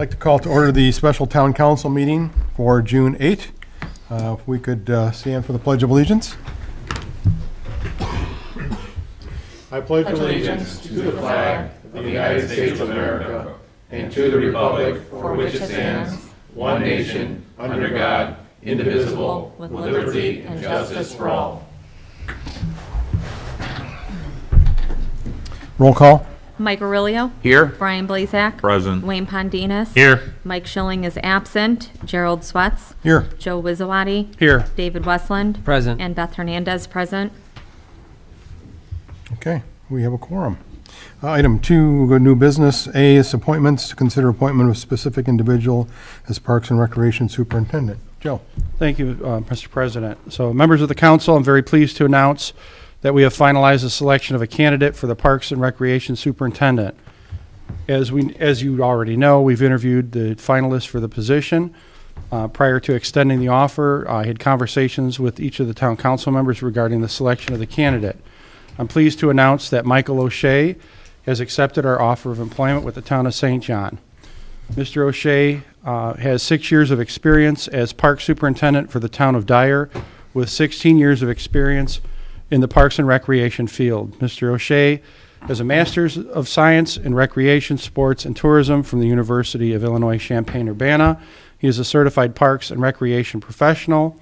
I'd like to call to order the special town council meeting for June 8th. If we could stand for the Pledge of Allegiance. I pledge allegiance to the flag of the United States of America and to the republic for which it stands, one nation, under God, indivisible, with liberty and justice for all. Roll call. Mike Aurelio. Here. Brian Blazak. Present. Wayne Pondinas. Here. Mike Schilling is absent. Gerald Swets. Here. Joe Wizawati. Here. David Westland. Present. And Beth Hernandez present. Okay, we have a quorum. Item 2, new business. A is appointments. To consider appointment of specific individual as Parks and Recreation Superintendent. Joe. Thank you, Mr. President. So, members of the council, I'm very pleased to announce that we have finalized the selection of a candidate for the Parks and Recreation Superintendent. As you already know, we've interviewed the finalists for the position. Prior to extending the offer, I had conversations with each of the town council members regarding the selection of the candidate. I'm pleased to announce that Michael O'Shea has accepted our offer of employment with the town of St. John. Mr. O'Shea has 6 years of experience as Park Superintendent for the town of Dyer, with 16 years of experience in the Parks and Recreation field. Mr. O'Shea has a Master's of Science in Recreation, Sports, and Tourism from the University of Illinois Champaign-Urbana. He is a certified Parks and Recreation professional,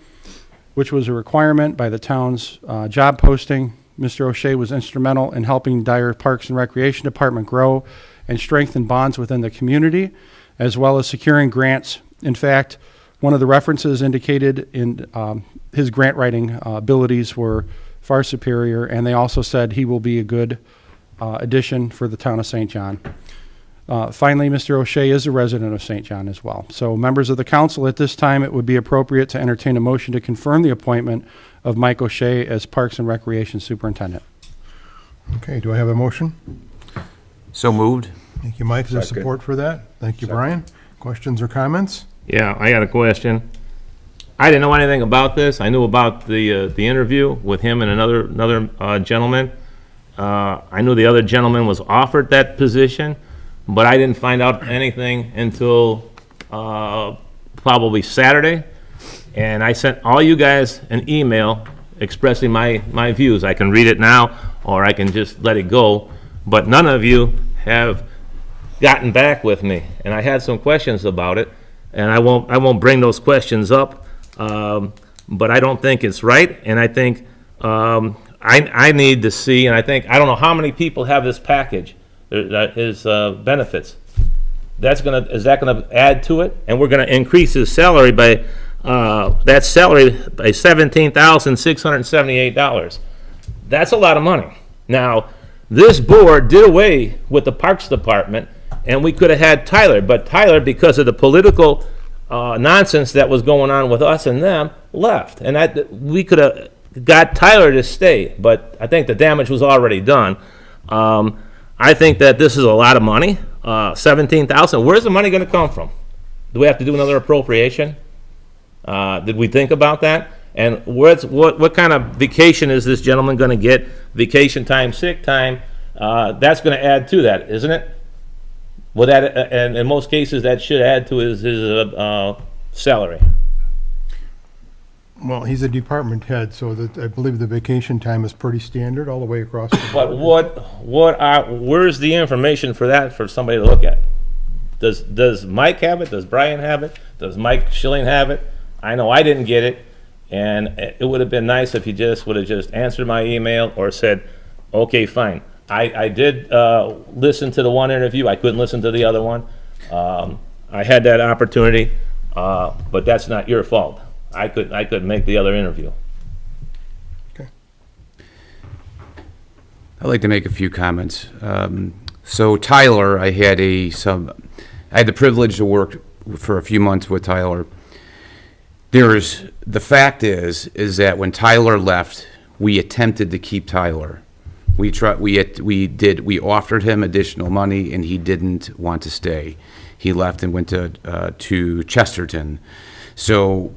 which was a requirement by the town's job posting. Mr. O'Shea was instrumental in helping Dyer Parks and Recreation Department grow and strengthen bonds within the community, as well as securing grants. In fact, one of the references indicated in his grant writing abilities were far superior, and they also said he will be a good addition for the town of St. John. Finally, Mr. O'Shea is a resident of St. John as well. So, members of the council, at this time, it would be appropriate to entertain a motion to confirm the appointment of Mike O'Shea as Parks and Recreation Superintendent. Okay, do I have a motion? So moved. Thank you, Mike. Is there support for that? Thank you, Brian. Questions or comments? Yeah, I got a question. I didn't know anything about this. I knew about the interview with him and another gentleman. I knew the other gentleman was offered that position, but I didn't find out anything until probably Saturday. And I sent all you guys an email expressing my views. I can read it now, or I can just let it go. But none of you have gotten back with me, and I had some questions about it, and I won't bring those questions up. But I don't think it's right, and I think I need to see, and I don't know how many people have this package, his benefits. Is that gonna add to it? And we're gonna increase his salary by that salary by $17,678. That's a lot of money. Now, this board did away with the Parks Department, and we could have had Tyler, but Tyler, because of the political nonsense that was going on with us and them, left. And we could have got Tyler to stay, but I think the damage was already done. I think that this is a lot of money, $17,000. Where's the money going to come from? Do we have to do another appropriation? Did we think about that? And what kind of vacation is this gentleman going to get? Vacation time, sick time, that's going to add to that, isn't it? Well, that, and in most cases, that should add to his salary. Well, he's a department head, so I believe the vacation time is pretty standard all the way across the board. But where's the information for that for somebody to look at? Does Mike have it? Does Brian have it? Does Mike Schilling have it? I know I didn't get it, and it would have been nice if you would have just answered my email or said, okay, fine. I did listen to the one interview. I couldn't listen to the other one. I had that opportunity, but that's not your fault. I couldn't make the other interview. Okay. I'd like to make a few comments. So Tyler, I had the privilege to work for a few months with Tyler. The fact is that when Tyler left, we attempted to keep Tyler. We offered him additional money, and he didn't want to stay. He left and went to Chesterton. So,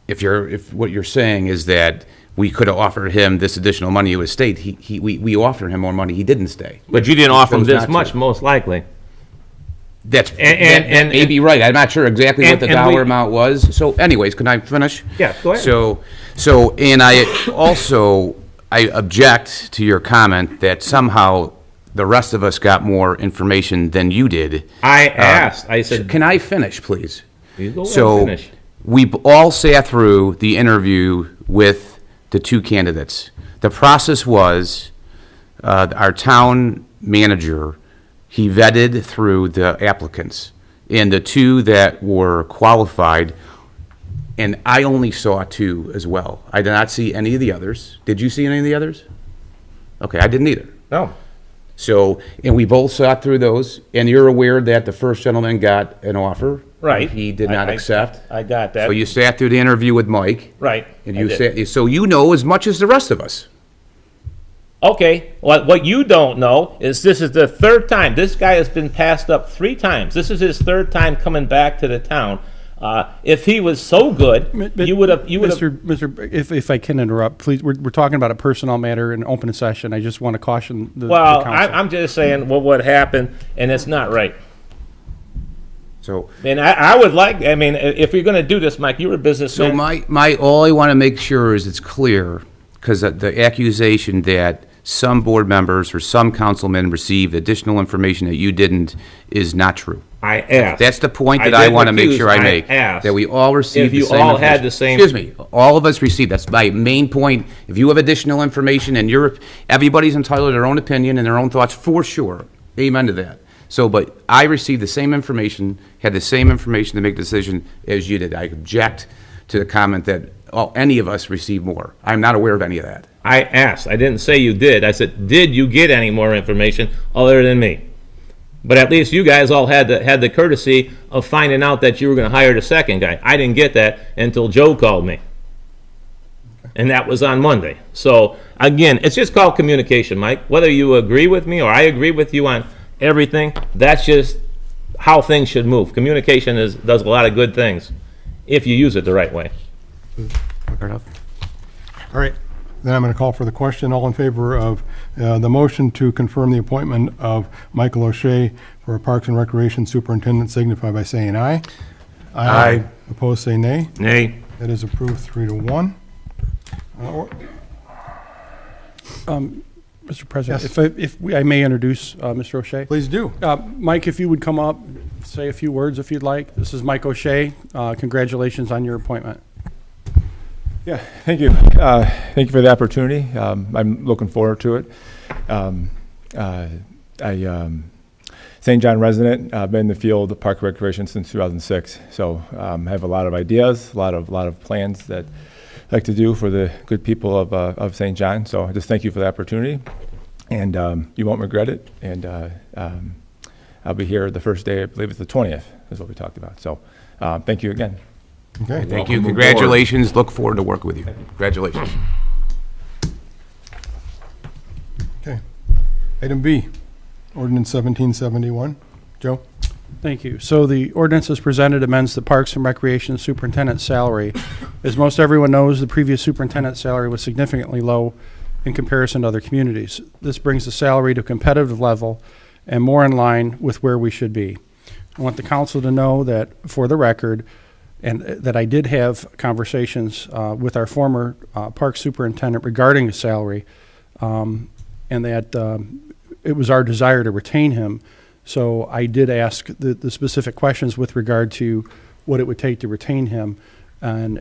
if what you're saying is that we could have offered him this additional money, he would have stayed. We offered him more money. He didn't stay. But you didn't offer him this much, most likely. That and- may be right. I'm not sure exactly what the and we- dollar amount was. So anyways, can I finish? Yeah, go ahead. So, and I also, I object to your comment that somehow the rest of us got more information than you did. I asked, I said, Can I finish, please? you go ahead and So, finish. we all sat through the interview with the two candidates. The process was, our town manager, he vetted through the applicants, and the two that were qualified, and I only saw two as well. I did not see any of the others. Did you see any of the others? Okay, I didn't either. No. So, and we both sat through those, and you're aware that the first gentleman got an offer. Right. He did not accept. I got that. So you sat through the interview with Mike. Right. And I you did. sat, so you know as much as the rest of us. Okay, what you don't know is this is the third time. This guy has been passed up 3 times. This is his third time coming back to the town. If he was so good, you would have. Mr., if I can interrupt, please, we're talking about a personnel matter in open session. I just want to caution the Well, council. I'm just saying what happened, and it's not right. So, And I would like, I mean, if you're going to do this, Mike, you're a businessman. so all I want to make sure is it's clear, because the accusation that some board members or some councilmen received additional information that you didn't is not true. I asked. That's the point that I didn't want to make accuse, sure I make. asked. That we all received If you the same all had information. the same- Excuse me, all of us received, that's my main point. If you have additional information and everybody's entitled to their own opinion and their own thoughts, for sure. Amen to that. So, but I received the same information, had the same information to make the decision as you did. I object to the comment that, any of us received more. I'm not aware of any of that. I asked. I didn't say you did. I said, did you get any more information other than me? But at least you guys all had the courtesy of finding out that you were going to hire the second guy. I didn't get that until Joe called me. And that was on Monday. So, again, it's just called communication, Mike. Whether you agree with me or I agree with you on everything, that's just how things should move. Communication does a lot of good things if you use it the right way. Fair enough. All right, then I'm going to call for the question. All in favor of the motion to confirm the appointment of Michael O'Shea for Parks and Recreation Superintendent signify by saying aye. Aye. Opposed, say nay. Nay. That is approved 3-1. Mr. President, Yes. I may introduce Mr. O'Shea. Please do. Mike, if you would come up, say a few words if you'd like. This is Mike O'Shea. Congratulations on your appointment. Yeah, thank you. Thank you for the opportunity. I'm looking forward to it. St. John resident. I've been in the field of park recreation since 2006. So I have a lot of ideas, a lot of plans that I like to do for the good people of St. John. So I just thank you for the opportunity, and you won't regret it. And I'll be here the first day. I believe it's the 20th is what we talked about. So thank you again. Okay. Thank you. Congratulations. Look forward to working with you. Congratulations. Okay. Item B, ordinance 1771. Joe? Thank you. So the ordinance as presented amends the Parks and Recreation Superintendent's salary. As most everyone knows, the previous superintendent's salary was significantly low in comparison to other communities. This brings the salary to a competitive level and more in line with where we should be. I want the council to know that, for the record, and that I did have conversations with our former park superintendent regarding his salary, and that it was our desire to retain him. So I did ask the specific questions with regard to what it would take to retain him, and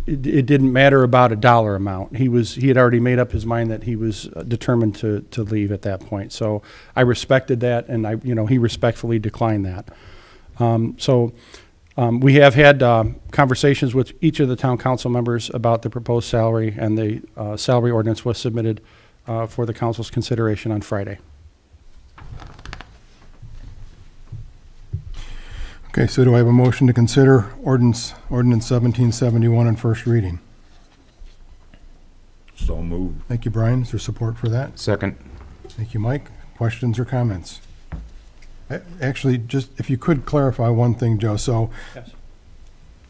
it didn't matter about a dollar amount. He had already made up his mind that he was determined to leave at that point. So I respected that, and he respectfully declined that. We have had conversations with each of the town council members about the proposed salary, and the salary ordinance was submitted for the council's consideration on Friday. Okay, so do I have a motion to consider ordinance 1771 on first reading? So moved. Thank you, Brian. Is there support for that? Second. Thank you, Mike. Questions or comments? Actually, just if you could clarify one thing, Joe. So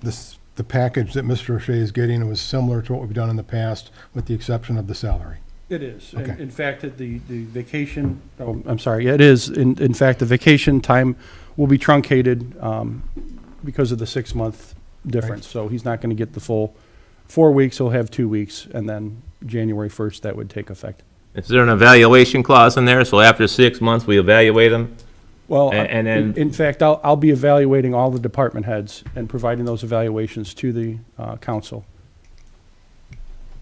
the package that Mr. O'Shea is getting was similar to what we've done in the past, with the exception of the salary. It is. Okay. In fact, the vacation, oh, I'm sorry, it is. In fact, the vacation time will be truncated because of the 6-month difference. So he's not going to get the full 4 weeks. He'll have 2 weeks, and then January 1st, that would take effect. Is there an evaluation clause in there? So after 6 months, we evaluate them? Well, And then- in fact, I'll be evaluating all the department heads and providing those evaluations to the council.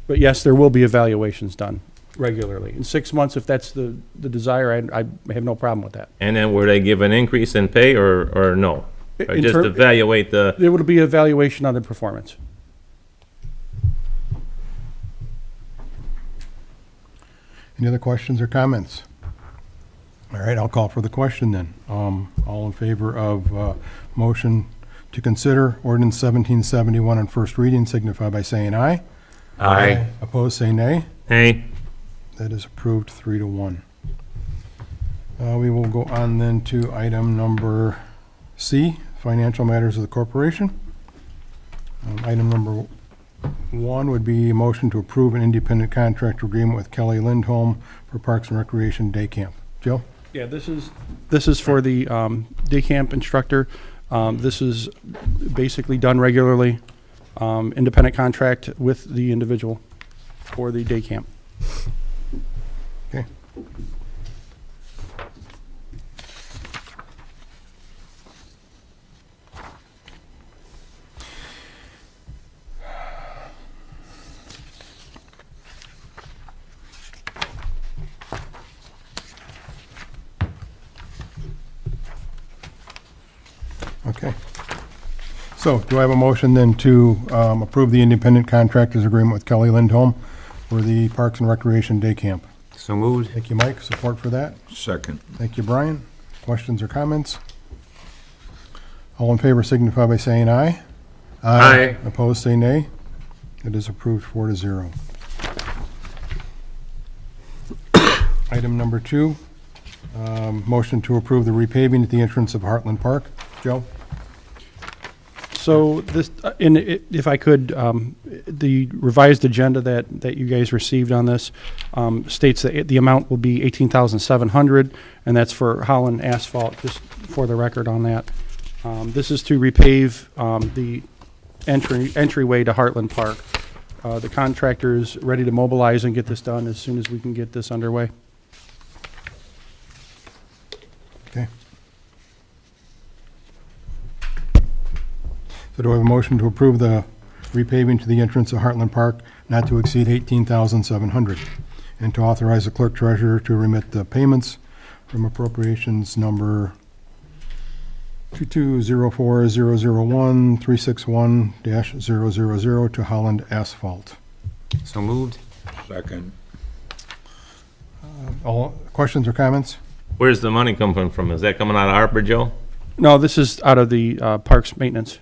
But yes, there will be evaluations done regularly. In 6 months, if that's the desire, I have no problem with that. And then were they give an increase in pay or no? Or In just ter- evaluate the, There will be evaluation on the performance. Any other questions or comments? All right, I'll call for the question then. All in favor of motion to consider ordinance 1771 on first reading signify by saying aye. Aye. Opposed, say nay. hey, That is approved 3-1. We will go on then to item number C, financial matters of the corporation. Item number 1 would be a motion to approve an independent contractor agreement with Kelly Lindholm for Parks and Recreation Day Camp. Joe? Yeah, this is for the day camp instructor. This is basically done regularly, independent contract with the individual for the day camp. Okay. Okay. So do I have a motion then to approve the independent contractors agreement with Kelly Lindholm for the Parks and Recreation Day Camp? So moved. Thank you, Mike. Support for that? Second. Thank you, Brian. Questions or comments? All in favor signify by saying aye. Aye. Opposed, say nay. It is approved 4-0. Item number 2, motion to approve the repaving at the entrance of Heartland Park. Joe? So this, if I could, the revised agenda that you guys received on this states that the amount will be $18,700, and that's for Holland Asphalt, just for the record on that. This is to repave the entryway to Heartland Park. The contractor is ready to mobilize and get this done as soon as we can get this underway. Okay. So do I have a motion to approve the repaving to the entrance of Heartland Park not to exceed $18,700, and to authorize the clerk treasurer to remit the payments from appropriations number 2204001-361-000 to Holland Asphalt? So moved. Second. All questions or comments? where's the money coming from? Is that coming out of ARPA, Joe? No, this is out of the parks maintenance.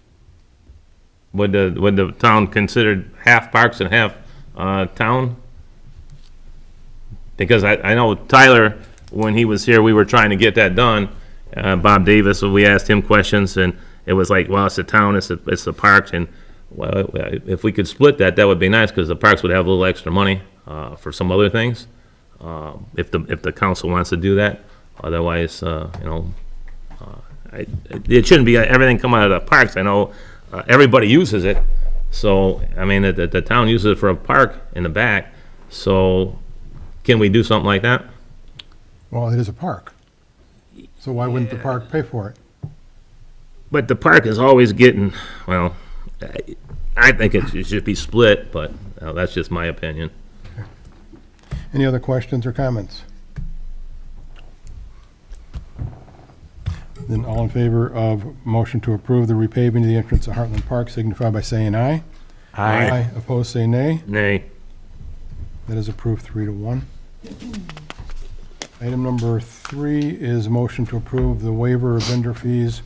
Would the town consider half parks and half town? Because I know Tyler, when he was here, we were trying to get that done. Bob Davis, so we asked him questions, and it was like, well, it's the town, it's the parks, and well, if we could split that, that would be nice, because the parks would have a little extra money for some other things, if the council wants to do that. Otherwise, it shouldn't be everything come out of the parks. I know everybody uses it, so I mean the town uses it for a park in the back. So can we do something like that? Well, it is a park. So why wouldn't the park pay for it? But the park is always getting, well, I think it should be split, but that's just my opinion. Any other questions or comments? Then all in favor of motion to approve the repaving of the entrance of Heartland Park signify by saying aye. Aye. Opposed, say nay. Nay. That is approved 3-1. Item number 3 is motion to approve the waiver of vendor fees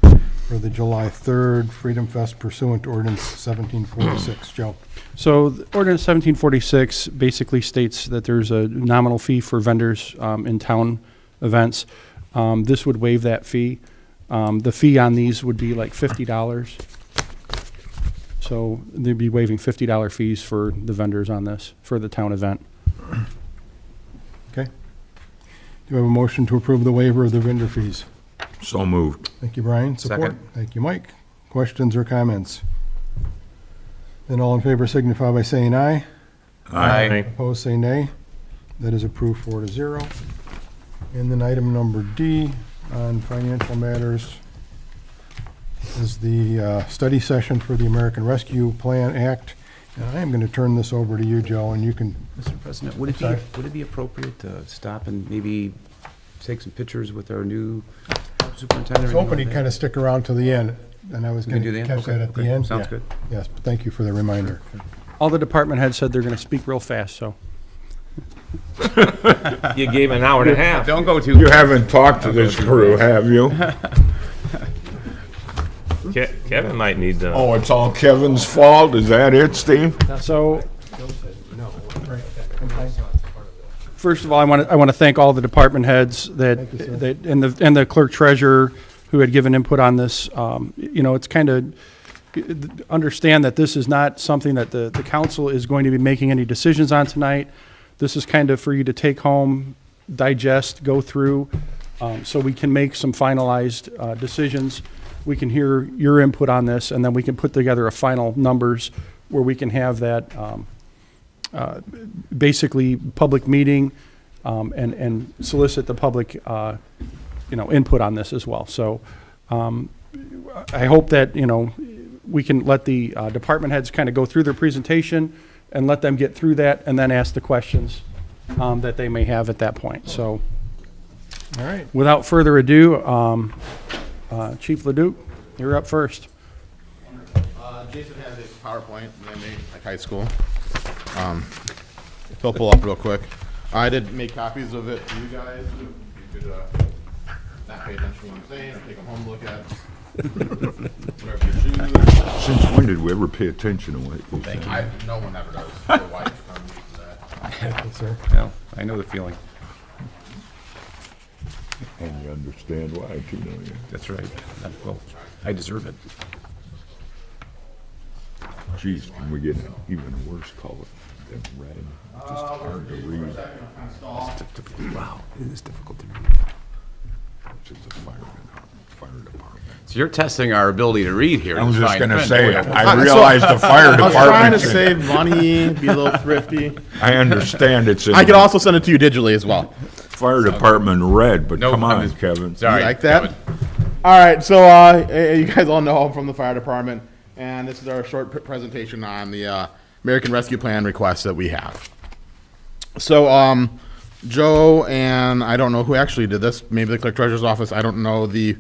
for the July 3rd Freedom Fest pursuant to ordinance 1746. Joe? So the ordinance 1746 basically states that there's a nominal fee for vendors in town events. This would waive that fee. The fee on these would be like $50. So they'd be waiving $50 fees for the vendors on this, for the town event. Okay. Do we have a motion to approve the waiver of the vendor fees? So moved. Thank you, Brian. Support. Second. Thank you, Mike. Questions or comments? Then all in favor signify by saying aye. Aye. Opposed, say nay. That is approved 4-0. And then item number D on financial matters is the study session for the American Rescue Plan Act. And I am going to turn this over to you, Joe, and you can, Mr. President, would Sorry. it be appropriate to stop and maybe take some pictures with our new superintendent? I was hoping you'd kind of stick around till the end, and I was We going can do to the end? catch that Okay, at the okay. end. Sounds Yeah. good. Yes, but thank you for the reminder. All the department heads said they're going to speak real fast, so. You gave an hour and a half. Don't go too. You haven't talked to this crew, have you? Kevin might need to. Oh, it's all Kevin's fault? Is that it, Steve? So, first of all, I want to thank all the department heads and the clerk treasurer who had given input on this. You know, it's kind of, understand that this is not something that the council is going to be making any decisions on tonight. This is kind of for you to take home, digest, go through, so we can make some finalized decisions. We can hear your input on this, and then we can put together a final numbers where we can have that basically public meeting and solicit the public, you know, input on this as well. So I hope that, you know, we can let the department heads kind of go through their presentation and let them get through that and then ask the questions that they may have at that point. So All right. without further ado, Chief Leduc, you're up first. Jason has a PowerPoint that I made like high school. He'll pull up real quick. I did make copies of it for you guys. You could not pay attention to what I'm saying or take them home to look at. Whatever you choose. Since when did we ever pay attention to what you said? No one ever does. My wife, I'm used to that. Yes, sir. No, I know the feeling. And you understand why, too, don't you? That's right. Well, I deserve it. Geez, can we get an even worse color than red? It's just hard to read. Wow, it is difficult to read. Which is a fire department. So you're testing our ability to read here. I was to just try and gonna defend say, it. I realized the fire I was trying to department. save money, be a little thrifty. I understand it's in I could also send it to you digitally as well. fire department red, but No come on, pun. Kevin. Sorry. You like that? Kevin. All right, so you guys all know I'm from the fire department, and this is our short presentation on the American Rescue Plan request that we have. So, Joe and I don't know who actually did this, maybe the clerk treasurer's office, I don't know this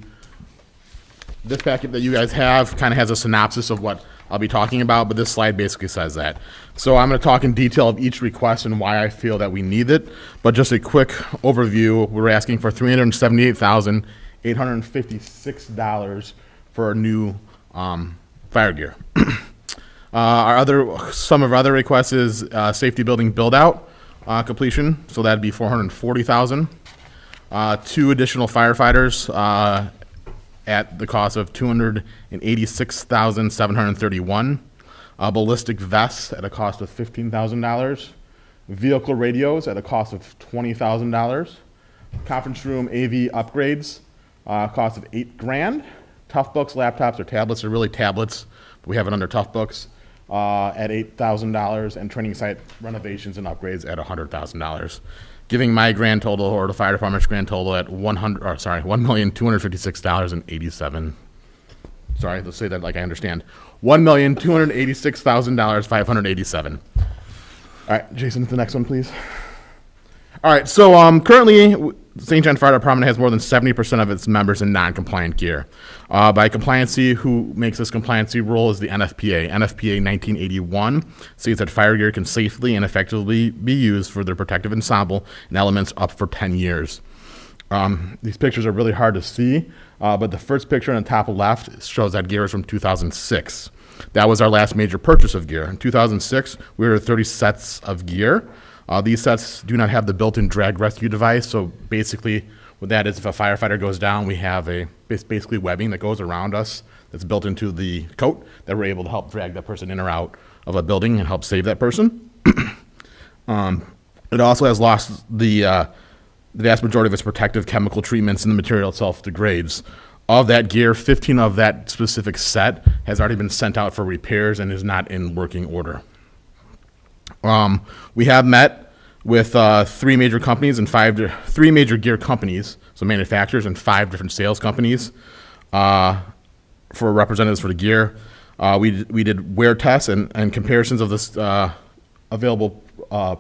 packet that you guys have kind of has a synopsis of what I'll be talking about, but this slide basically says that. So I'm going to talk in detail of each request and why I feel that we need it, but just a quick overview. We're asking for $378,856 for new fire gear. Some of our other requests is safety building build out completion, so that'd be $440,000. 2 additional firefighters at the cost of $286,731. Ballistic vests at a cost of $15,000. Vehicle radios at a cost of $20,000. Conference room AV upgrades, cost of $8,000. Toughbooks, laptops, or tablets are really tablets, but we have it under Toughbooks at $8,000, and training site renovations and upgrades at $100,000. Giving my grand total, or the fire department's grand total, at $1,256,087. Sorry, let's say that like I understand. $1,286,587. All right, Jason, the next one, please. All right, so currently, St. John Fire Department has more than 70% of its members in non-compliant gear. By compliancy, who makes this compliancy rule is the NFPA. NFPA 1981 states that fire gear can safely and effectively be used for their protective ensemble and elements up for 10 years. These pictures are really hard to see, but the first picture on the top left shows that gear is from 2006. That was our last major purchase of gear. In 2006, we ordered 30 sets of gear. These sets do not have the built-in drag rescue device, so basically what that is, if a firefighter goes down, we have basically webbing that goes around us that's built into the coat that we're able to help drag that person in or out of a building and help save that person. It also has lost the vast majority of its protective chemical treatments, and the material itself degrades. Of that gear, 15 of that specific set has already been sent out for repairs and is not in working order. We have met with three major companies and three major gear companies, so manufacturers, and 5 different sales companies for representatives for the gear. We did wear tests and comparisons of this available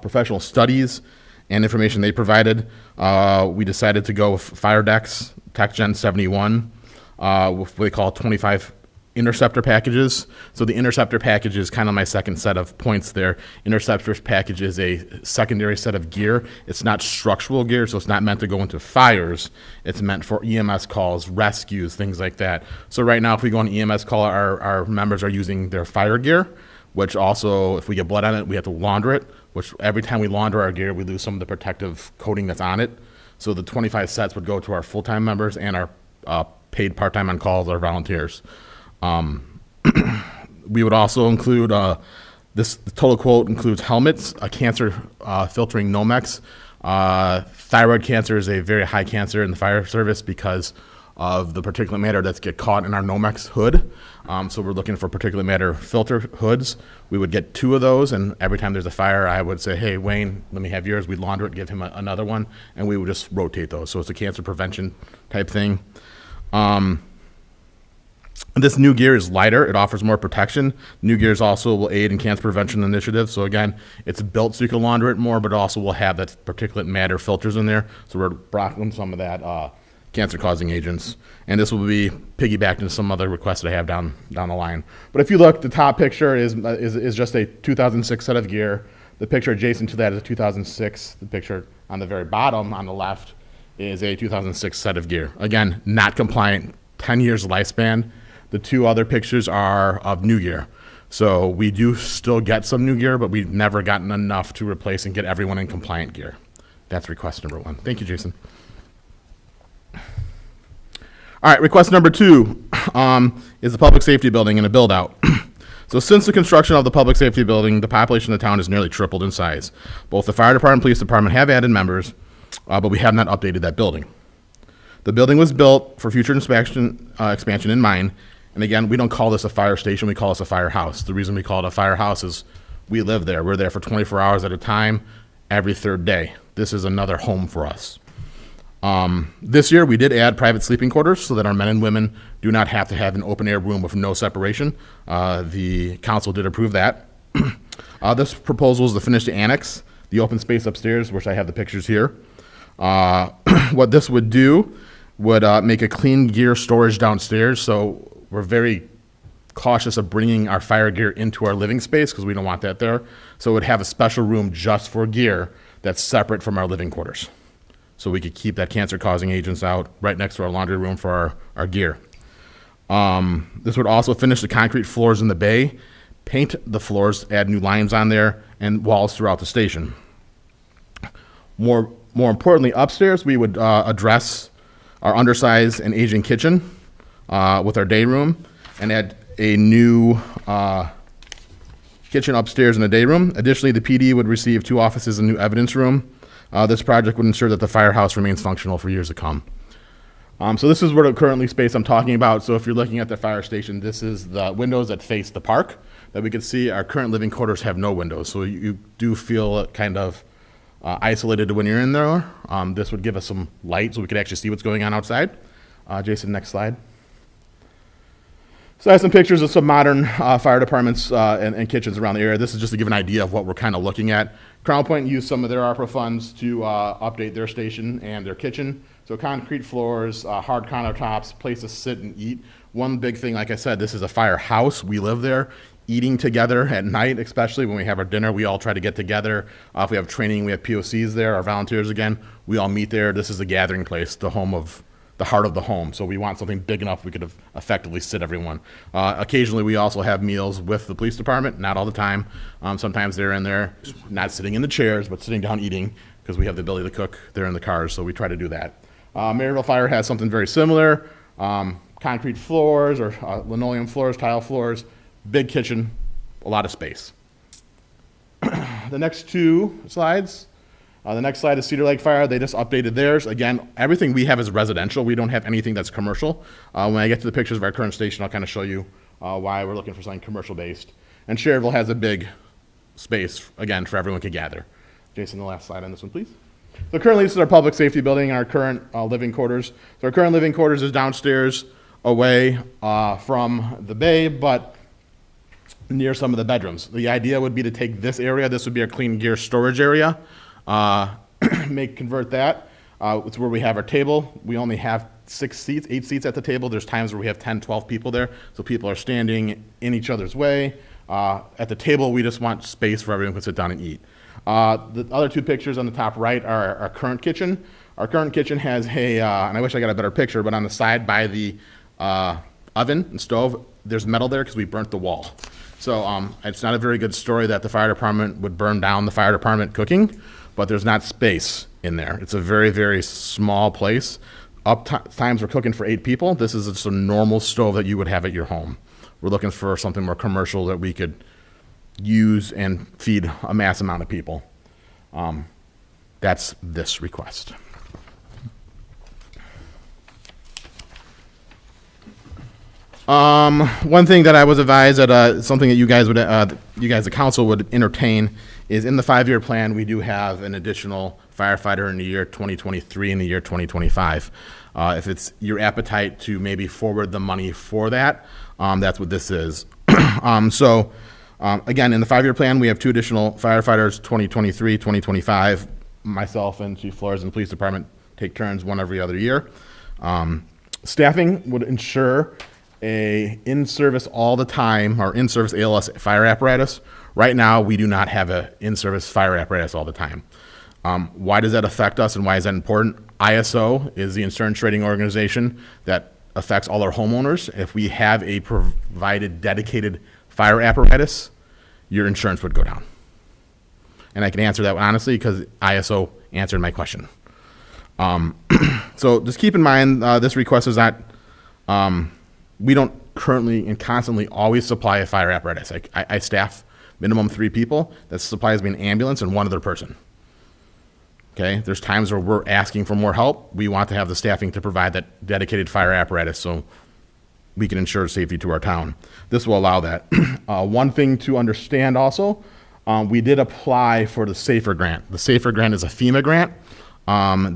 professional studies and information they provided. We decided to go with FireDex TechGen 71, with what they call 25 Interceptor packages. So the Interceptor package is kind of my second set of points there. Interceptor package is a secondary set of gear. It's not structural gear, so it's not meant to go into fires. It's meant for EMS calls, rescues, things like that. So right now, if we go on an EMS call, our members are using their fire gear, which also, if we get blood on it, we have to launder it, which every time we launder our gear, we lose some of the protective coating that's on it. So the 25 sets would go to our full-time members and our paid part-time on calls, our volunteers. We would also include, the total quote includes helmets, a cancer filtering Nomex. Thyroid cancer is a very high cancer in the fire service because of the particulate matter that's get caught in our Nomex hood. So we're looking for particulate matter filter hoods. We would get 2 of those, and every time there's a fire, I would say, hey, Wayne, let me have yours. We'd launder it, give him another one, and we would just rotate those. So it's a cancer prevention type thing. This new gear is lighter. It offers more protection. New gears also will aid in cancer prevention initiatives. So again, it's built so you can launder it more, but also will have that particulate matter filters in there. So we're blocking some of that cancer-causing agents. And this will be piggybacked into some other requests that I have down the line. But if you look, the top picture is just a 2006 set of gear. The picture adjacent to that is a 2006. The picture on the very bottom on the left is a 2006 set of gear. Again, not compliant, 10 years lifespan. The 2 other pictures are of new gear. So we do still get some new gear, but we've never gotten enough to replace and get everyone in compliant gear. That's request number 1. Thank you, Jason. All right, request number 2 is the public safety building and a build out. So since the construction of the public safety building, the population of the town has nearly tripled in size. Both the fire department and police department have added members, but we have not updated that building. The building was built for future expansion in mind. And again, we don't call this a fire station, we call this a firehouse. The reason we call it a firehouse is we live there. We're there for 24 hours at a time, every 3rd day. This is another home for us. This year, we did add private sleeping quarters so that our men and women do not have to have an open air room with no separation. The council did approve that. This proposal is to finish the annex, the open space upstairs, which I have the pictures here. What this would do would make a clean gear storage downstairs. So we're very cautious of bringing our fire gear into our living space because we don't want that there. So it would have a special room just for gear that's separate from our living quarters. So we could keep that cancer-causing agents out right next to our laundry room for our gear. This would also finish the concrete floors in the bay, paint the floors, add new lines on there, and walls throughout the station. More importantly, upstairs, we would address our undersized and aging kitchen with our day room and add a new kitchen upstairs in the day room. Additionally, the PD would receive 2 offices and new evidence room. This project would ensure that the firehouse remains functional for years to come. So this is what the currently space I'm talking about. So if you're looking at the fire station, this is the windows that face the park that we can see. Our current living quarters have no windows, so you do feel kind of isolated when you're in there. This would give us some light so we could actually see what's going on outside. Jason, next slide. So I have some pictures of some modern fire departments and kitchens around the area. This is just to give an idea of what we're kind of looking at. Crown Point used some of their ARPA funds to update their station and their kitchen. So concrete floors, hard countertops, place to sit and eat. One big thing, like I said, this is a firehouse. We live there. Eating together at night, especially when we have our dinner, we all try to get together. If we have training, we have POCs there, our volunteers again. We all meet there. This is a gathering place, the home of the heart of the home. So we want something big enough we could effectively sit everyone. Occasionally, we also have meals with the police department, not all the time. Sometimes they're in there, not sitting in the chairs, but sitting down eating, because we have the ability to cook. They're in the cars, so we try to do that. Maryville Fire has something very similar. Concrete floors or linoleum floors, tile floors, big kitchen, a lot of space. The next 2 slides The next slide is Cedar Lake Fire. They just updated theirs. Again, everything we have is residential. We don't have anything that's commercial. When I get to the pictures of our current station, I'll kind of show you why we're looking for something commercial-based. And Schererville has a big space, again, for everyone to gather. Jason, the last slide on this one, please. So currently, this is our public safety building and our current living quarters. So our current living quarters is downstairs away from the bay, but near some of the bedrooms. The idea would be to take this area, this would be our clean gear storage area, convert that. It's where we have our table. We only have 8 seats at the table. There's times where we have 10, 12 people there, so people are standing in each other's way. At the table, we just want space for everyone to sit down and eat. The other two pictures on the top right are our current kitchen. Our current kitchen has and I wish I got a better picture, but on the side by the oven and stove, there's metal there because we burnt the wall. So it's not a very good story that the fire department would burn down the fire department cooking, but there's not space in there. It's a very, very small place. Times we're cooking for 8 people. This is just a normal stove that you would have at your home. We're looking for something more commercial that we could use and feed a mass amount of people. That's this request. One thing that I was advised that something that you guys, the council, would entertain is in the 5-year plan, we do have an additional firefighter in the year 2023 and the year 2025. If it's your appetite to maybe forward the money for that, that's what this is. Again, in the 5-year plan, we have 2 additional firefighters, 2023, 2025. Myself and Chief Flores and the police department take turns one every other year. Staffing would ensure a in-service all the time, or in-service ALS fire apparatus. Right now, we do not have an in-service fire apparatus all the time. Why does that affect us and why is that important? ISO is the insurance rating organization that affects all our homeowners. If we have a provided dedicated fire apparatus, your insurance would go down. And I can answer that honestly because ISO answered my question. So just keep in mind, this request is not, we don't currently and constantly always supply a fire apparatus. I staff minimum 3 people. That supplies me an ambulance and 1 other person. Okay, there's times where we're asking for more help. We want to have the staffing to provide that dedicated fire apparatus so we can ensure safety to our town. This will allow that. One thing to understand also, we did apply for the SAFER grant. The SAFER grant is a FEMA grant.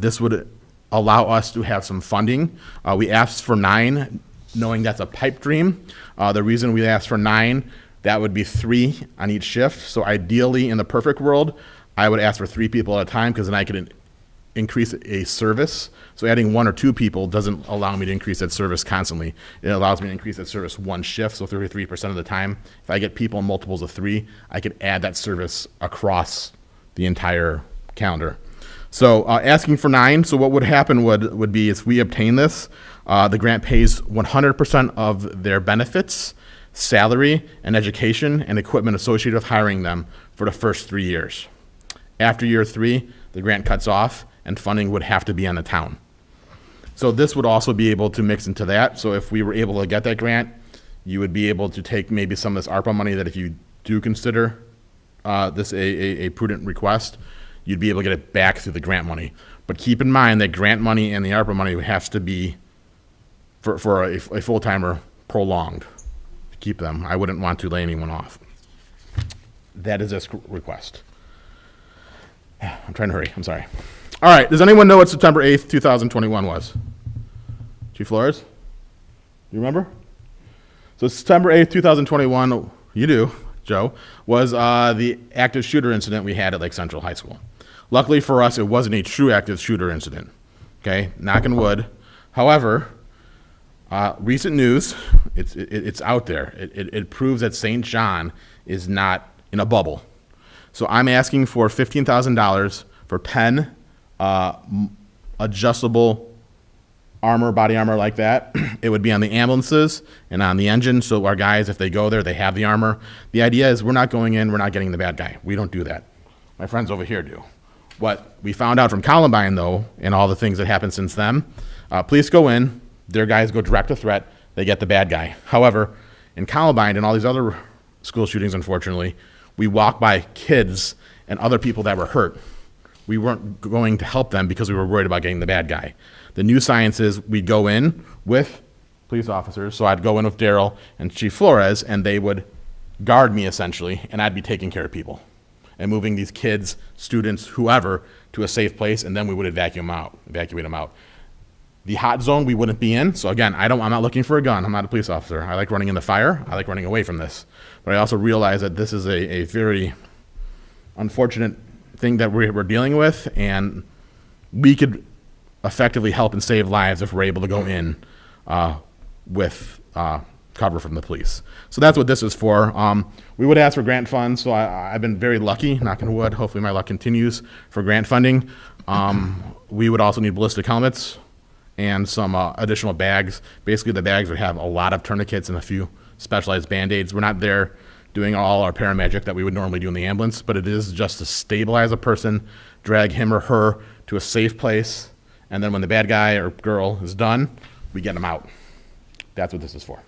This would allow us to have some funding. We asked for 9, knowing that's a pipe dream. The reason we asked for 9, that would be 3 on each shift. So ideally, in the perfect world, I would ask for 3 people at a time because then I could increase a service. So adding 1 or 2 people doesn't allow me to increase that service constantly. It allows me to increase that service 1 shift, so 33% of the time. If I get people in multiples of 3, I could add that service across the entire calendar. So asking for 9, so what would happen would be if we obtain this, the grant pays 100% of their benefits, salary, and education, and equipment associated with hiring them for the first 3 years. After year 3, the grant cuts off, and funding would have to be on the town. So this would also be able to mix into that. So if we were able to get that grant, you would be able to take maybe some of this ARPA money that if you do consider this a prudent request, you'd be able to get it back through the grant money. But keep in mind that grant money and the ARPA money has to be, for a full-timer, prolonged to keep them. I wouldn't want to lay anyone off. That is this request. I'm trying to hurry, I'm sorry. All right, does anyone know what September 8th, 2021 was? Chief Flores? You remember? So September 8th, 2021, you do, Joe, was the active shooter incident we had at Lake Central High School. Luckily for us, it wasn't a true active shooter incident, okay? Knock on wood. However, recent news, it's out there. It proves that St. John is not in a bubble. So I'm asking for $15,000 for 10 adjustable armor, body armor like that. It would be on the ambulances and on the engine, so our guys, if they go there, they have the armor. The idea is we're not going in, we're not getting the bad guy. We don't do that. My friends over here do. What we found out from Columbine, though, and all the things that happened since then, police go in, their guys go direct to threat, they get the bad guy. However, in Columbine and all these other school shootings, unfortunately, we walk by kids and other people that were hurt. we weren't going to help them because we were worried about getting the bad guy. The new science is we'd go in with police officers. So I'd go in with Daryl and Chief Flores, and they would guard me essentially, and I'd be taking care of people and moving these kids, students, whoever, to a safe place, and then we would evacuate them out. The hot zone we wouldn't be in. So again, I'm not looking for a gun. I'm not a police officer. I like running in the fire. I like running away from this. But I also realize that this is a very unfortunate thing that we're dealing with, and we could effectively help and save lives if we're able to go in with cover from the police. So that's what this is for. We would ask for grant funds, so I've been very lucky, knock on wood, hopefully my luck continues for grant funding. We would also need ballistic helmets and some additional bags. Basically, the bags would have a lot of tourniquets and a few specialized Band-Aids. We're not there doing all our paramagic that we would normally do in the ambulance, but it is just to stabilize a person, drag him or her to a safe place, and then when the bad guy or girl is done, we get them out. That's what this is for.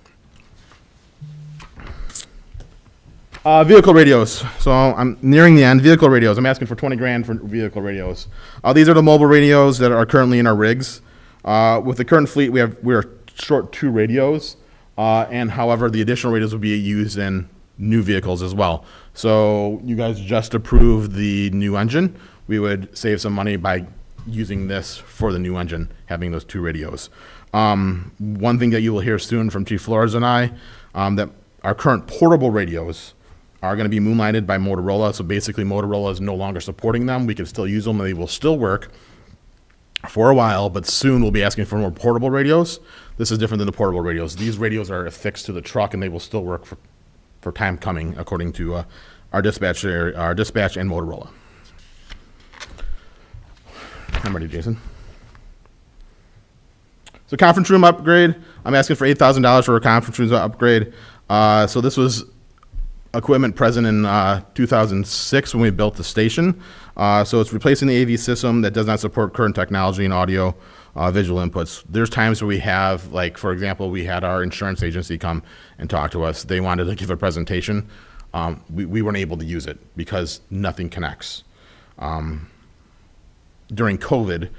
Vehicle radios. So I'm nearing the end. Vehicle radios. I'm asking for 20 grand for vehicle radios. These are the mobile radios that are currently in our rigs. With the current fleet, we are short 2 radios, and however, the additional radios will be used in new vehicles as well. So you guys just approved the new engine. We would save some money by using this for the new engine, having those 2 radios. One thing that you will hear soon from Chief Flores and I, that our current portable radios are going to be moonlighted by Motorola. So basically, Motorola is no longer supporting them. We can still use them. They will still work for a while, but soon we'll be asking for more portable radios. This is different than the portable radios. These radios are affixed to the truck, and they will still work for time coming, according to our dispatch and Motorola. I'm ready, Jason. So conference room upgrade. I'm asking for $8,000 for a conference room upgrade. So this was equipment present in 2006 when we built the station. So it's replacing the AV system that does not support current technology and audio visual inputs. There's times where we have, like, for example, we had our insurance agency come and talk to us. They wanted to give a presentation. We weren't able to use it because nothing connects. During COVID,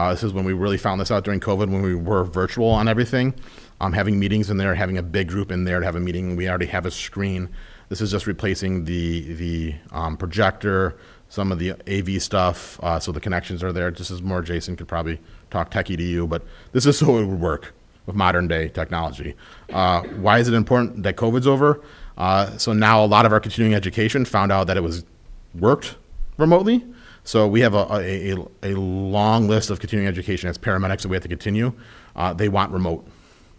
this is when we really found this out during COVID, when we were virtual on everything, having meetings in there, having a big group in there to have a meeting. We already have a screen. This is just replacing the projector, some of the AV stuff, so the connections are there. This is more, Jason could probably talk techie to you, but this is so it would work with modern day technology. Why is it important that COVID's over? So now a lot of our continuing education found out that it worked remotely. So we have a long list of continuing education as paramedics that we have to continue. They want remote.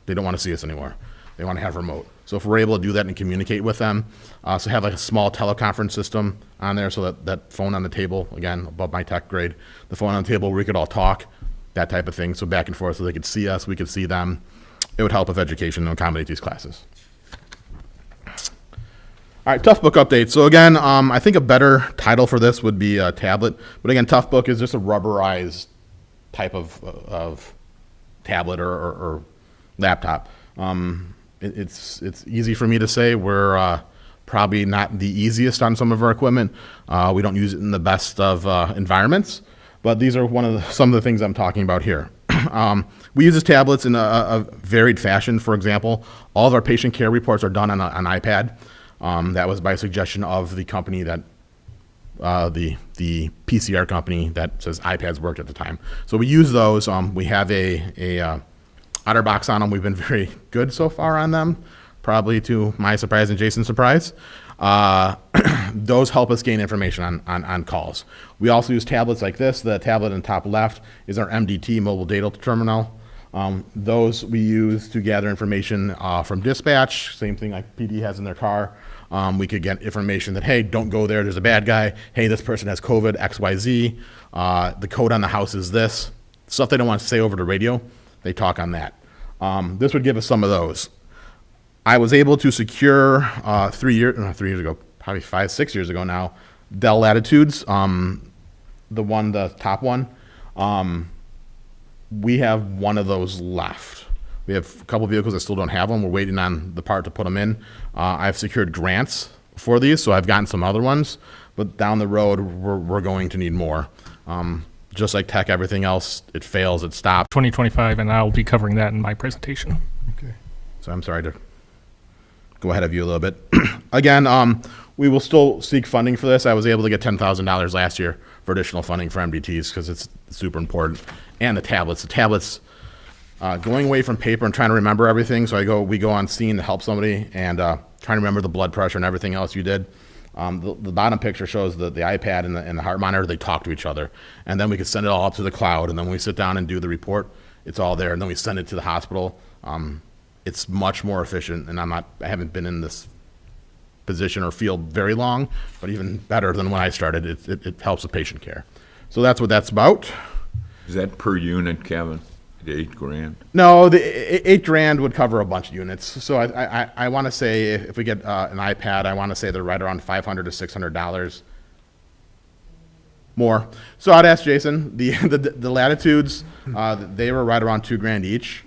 They don't want to see us anymore. They want to have remote. So if we're able to do that and communicate with them, so have like a small teleconference system on there, so that phone on the table, again, above my tech grade, the phone on the table where we could all talk, that type of thing, so back and forth, so they could see us, we could see them. It would help with education and accommodate these classes. All right, Tough Book update. So again, I think a better title for this would be a tablet. But again, Tough Book is just a rubberized type of tablet or laptop. It's easy for me to say. We're probably not the easiest on some of our equipment. We don't use it in the best of environments. But these are some of the things I'm talking about here. We use these tablets in a varied fashion. For example, all of our patient care reports are done on an iPad. That was by suggestion of the company that, the PCR company that says iPads worked at the time. So we use those. We have a OtterBox on them. We've been very good so far on them, probably to my surprise and Jason's surprise. Those help us gain information on calls. We also use tablets like this. The tablet in the top left is our MDT, mobile data terminal. Those we use to gather information from dispatch, same thing like PD has in their car. We could get information that, hey, don't go there, there's a bad guy. Hey, this person has COVID, XYZ. The code on the house is this. Stuff they don't want to say over the radio, they talk on that. This would give us some of those. I was able to secure 3 years ago, probably 5-6 years ago now, Dell Latitudes, the top one. We have one of those left. We have a couple vehicles that still don't have them. We're waiting on the part to put them in. I've secured grants for these, so I've gotten some other ones, but down the road, we're going to need more. Just like tech, everything else, it fails, it stops. 2025, and I'll be covering that in my presentation. Okay. So I'm sorry to go ahead of you a little bit. Again, we will still seek funding for this. I was able to get $10,000 last year for additional funding for MDTs because it's super important. And the tablets. Going away from paper and trying to remember everything. So we go on scene to help somebody and trying to remember the blood pressure and everything else you did. The bottom picture shows the iPad and the heart monitor. They talk to each other. And then we can send it all up to the cloud. And then when we sit down and do the report, it's all there. And then we send it to the hospital. It's much more efficient. And I haven't been in this position or field very long, but even better than when I started. It helps with patient care. So that's what that's about. Is that per unit, Kevin? The $8,000? No, the $8,000 would cover a bunch of units. So I want to say if we get an iPad, I want to say they're right around $500 to $600 more. So I'd ask Jason. The Latitudes, they were right around $2,000 each.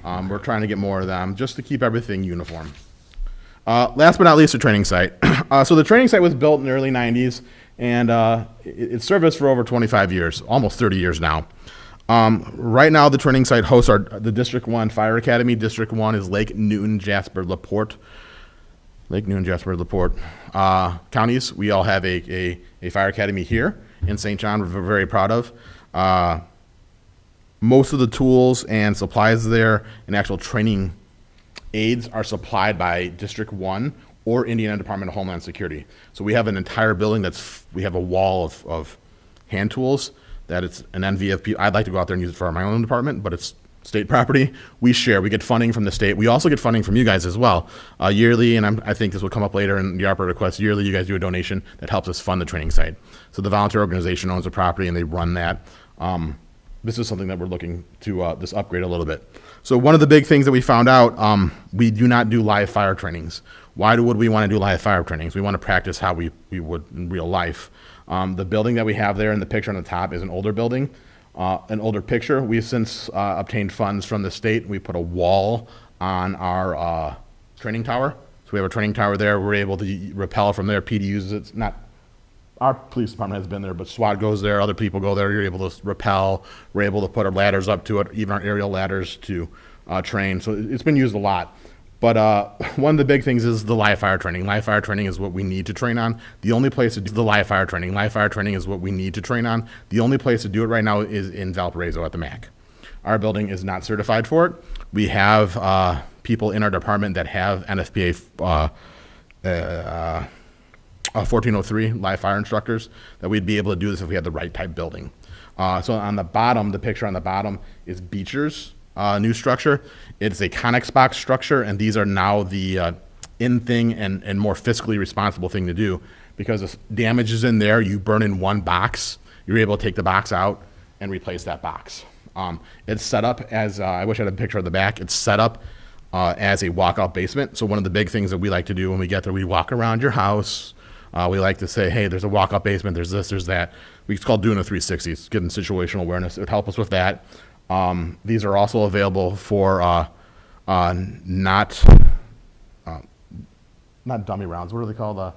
We're trying to get more of them just to keep everything uniform. Last but not least, the training site. So the training site was built in the early 90s, and it served us for over 25 years, almost 30 years now. Right now, the training site hosts the District 1 Fire Academy. District 1 is Lake Newton, Jasper, LaPorte. Lake Newton, Jasper, LaPorte. Counties, we all have a fire academy here in St. John, we're very proud of. Most of the tools and supplies there and actual training aids are supplied by District 1 or Indiana Department of Homeland Security. So we have an entire building we have a wall of hand tools that it's an NVFP. I'd like to go out there and use it for my own department, but it's state property. We share. We get funding from the state. We also get funding from you guys as well. Yearly, and I think this will come up later in the ARPA request, yearly you guys do a donation that helps us fund the training site. So the volunteer organization owns the property and they run that. This is something that we're looking to just upgrade a little bit. So one of the big things that we found out, we do not do live fire trainings. Why would we want to do live fire trainings? We want to practice how we would in real life. The building that we have there in the picture on the top is an older building, an older picture. We've since obtained funds from the state. We put a wall on our training tower. So we have a training tower there. We're able to rappel from there. PD uses it. It's not our police department has been there, but SWAT goes there. Other people go there. You're able to rappel. We're able to put our ladders up to it, even our aerial ladders to train. So it's been used a lot. But one of the big things is the live fire training. Live fire training is what we need to train on. The only place to do the live fire training. Live fire training is what we need to train on. The only place to do it right now is in Valparaiso at the MAC. Our building is not certified for it. We have people in our department that have NFPA 1403 live fire instructors that we'd be able to do this if we had the right type building. So on the bottom, the picture on the bottom is Beecher's new structure. It's a Connex box structure, and these are now the in thing and more fiscally responsible thing to do, because if damage is in there, you burn in one box, you're able to take the box out and replace that box. It's set up as, I wish I had a picture of the back, it's set up as a walkout basement. So one of the big things that we like to do when we get there, we walk around your house. We like to say, hey, there's a walk-up basement, there's this, there's that. It's called doing a 360. It's getting situational awareness. It would help us with that. These are also available for not dummy rounds. What are they called?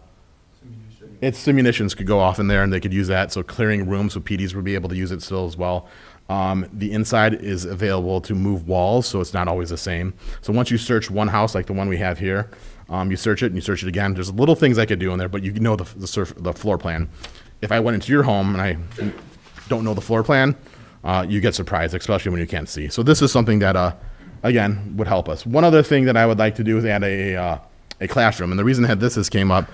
It's simunitions could go off in there, and they could use that. So clearing rooms, so PDs would be able to use it still as well. The inside is available to move walls, so it's not always the same. So once you search one house, like the one we have here, you search it and you search it again. There's little things I could do in there, but you know the floor plan. If I went into your home and I don't know the floor plan, you get surprised, especially when you can't see. So this is something that, again, would help us. One other thing that I would like to do is add a classroom. And the reason that this has came up,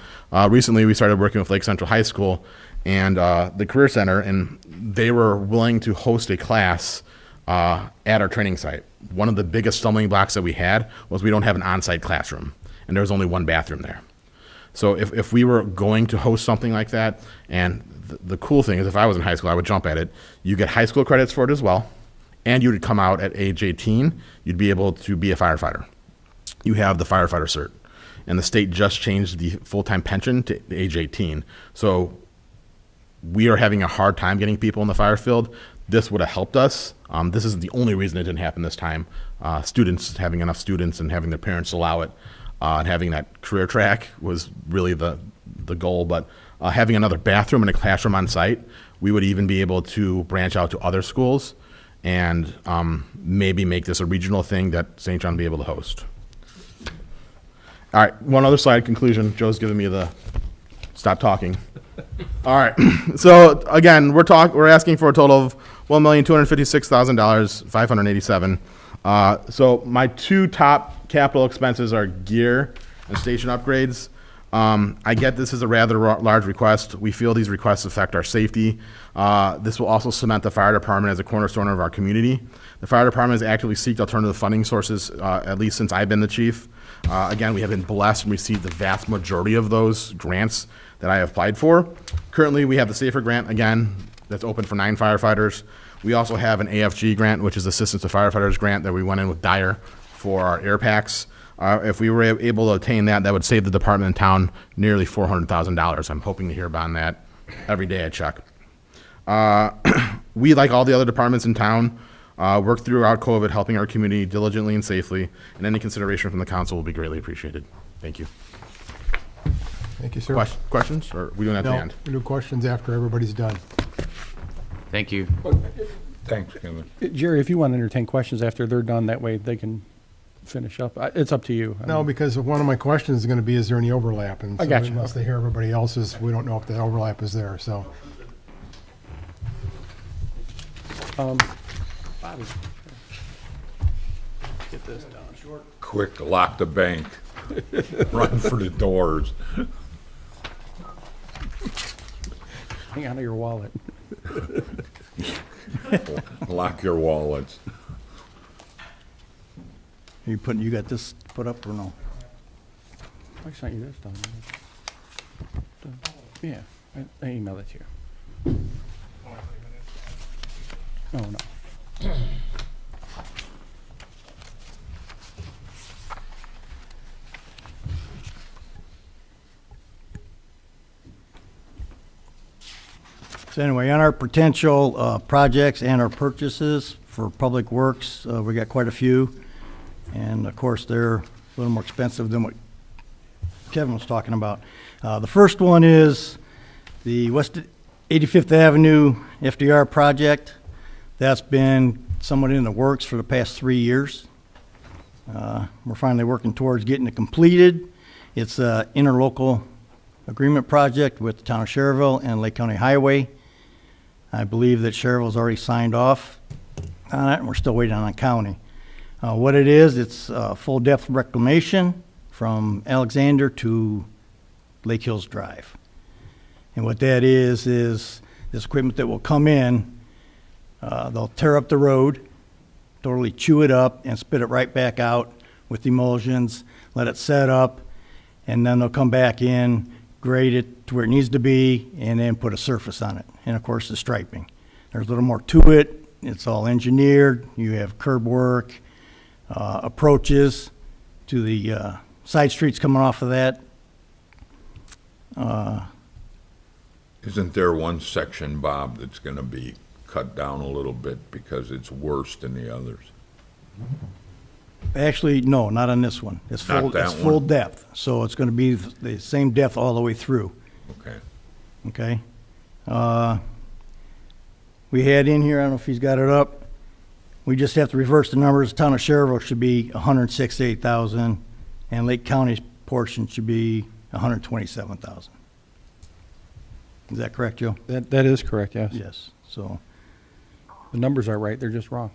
recently we started working with Lake Central High School and the Career Center, and they were willing to host a class at our training site. One of the biggest stumbling blocks that we had was we don't have an on-site classroom, and there was only one bathroom there. So if we were going to host something like that, and the cool thing is if I was in high school, I would jump at it. You get high school credits for it as well, and you would come out at age 18, you'd be able to be a firefighter. You have the firefighter cert. And the state just changed the full-time pension to age 18. So we are having a hard time getting people in the fire field. This would have helped us. This isn't the only reason it didn't happen this time. Students, having enough students and having their parents allow it, and having that career track was really the goal. But having another bathroom and a classroom on site we would even be able to branch out to other schools and maybe make this a regional thing that St. John will be able to host. All right, one other slide, conclusion. Joe's giving me the stop talking. All right, so again, we're asking for a total of $1,256,587. So my two top capital expenses are gear and station upgrades. I get this is a rather large request. We feel these requests affect our safety. This will also cement the fire department as a cornerstone of our community. The fire department has actively sought alternative funding sources, at least since I've been the chief. Again, we have been blessed and received the vast majority of those grants that I have applied for. Currently, we have the SAFER grant, again, that's open for 9 firefighters. We also have an AFG grant, which is Assistance to Firefighters grant that we went in with Dyer for our air packs. If we were able to obtain that, that would save the department and town nearly $400,000. I'm hoping to hear about that every day I check. We, like all the other departments in town, worked throughout COVID, helping our community diligently and safely, and any consideration from the council will be greatly appreciated. Thank you. Thank you, sir. Questions, or are we doing that at the end? We do questions after everybody's done. Thank you. Thanks, Kevin. Jerry, if you want to entertain questions after they're done, that way they can finish up. It's up to you. No, because one of my questions is going to be, is there any overlap? And I so got you. unless they hear everybody else's, we don't know if the overlap is there, so. Bobby, get this done. Quick, lock the bank. Run for the doors. Hang on to your wallet. Lock your wallets. You got this put up or no? I sent you this done. Yeah, I emailed it to you. Oh, no. So anyway, on our potential projects and our purchases for Public Works, we got quite a few. And of course, they're a little more expensive than what Kevin was talking about. The first one is the West 85th Avenue FDR project. That's been somewhat in the works for the past 3 years. We're finally working towards getting it completed. It's an interlocal agreement project with the town of Schererville and Lake County Highway. I believe that Schererville's already signed off on it, and we're still waiting on the county. What it is, it's full depth reclamation from Alexander to Lake Hills Drive. And what that is this equipment that will come in, they'll tear up the road, totally chew it up and spit it right back out with emulsions, let it set up, and then they'll come back in, grade it to where it needs to be, and then put a surface on it. And of course, the striping. There's a little more to it. It's all engineered. You have curb work, approaches to the side streets coming off of that. Isn't there one section, Bob, that's going to be cut down a little bit because it's worse than the others? Actually, no, not on this one. It's full, Not that it's full one? depth, so it's going to be the same depth all the way through. Okay. Okay. We had in here, I don't know if he's got it up, we just have to reverse the numbers. The town of Schererville should be 168,000, and Lake County's portion should be 127,000. Is that correct, Joe? That is correct, yes. Yes, so, The numbers are right, they're just wrong.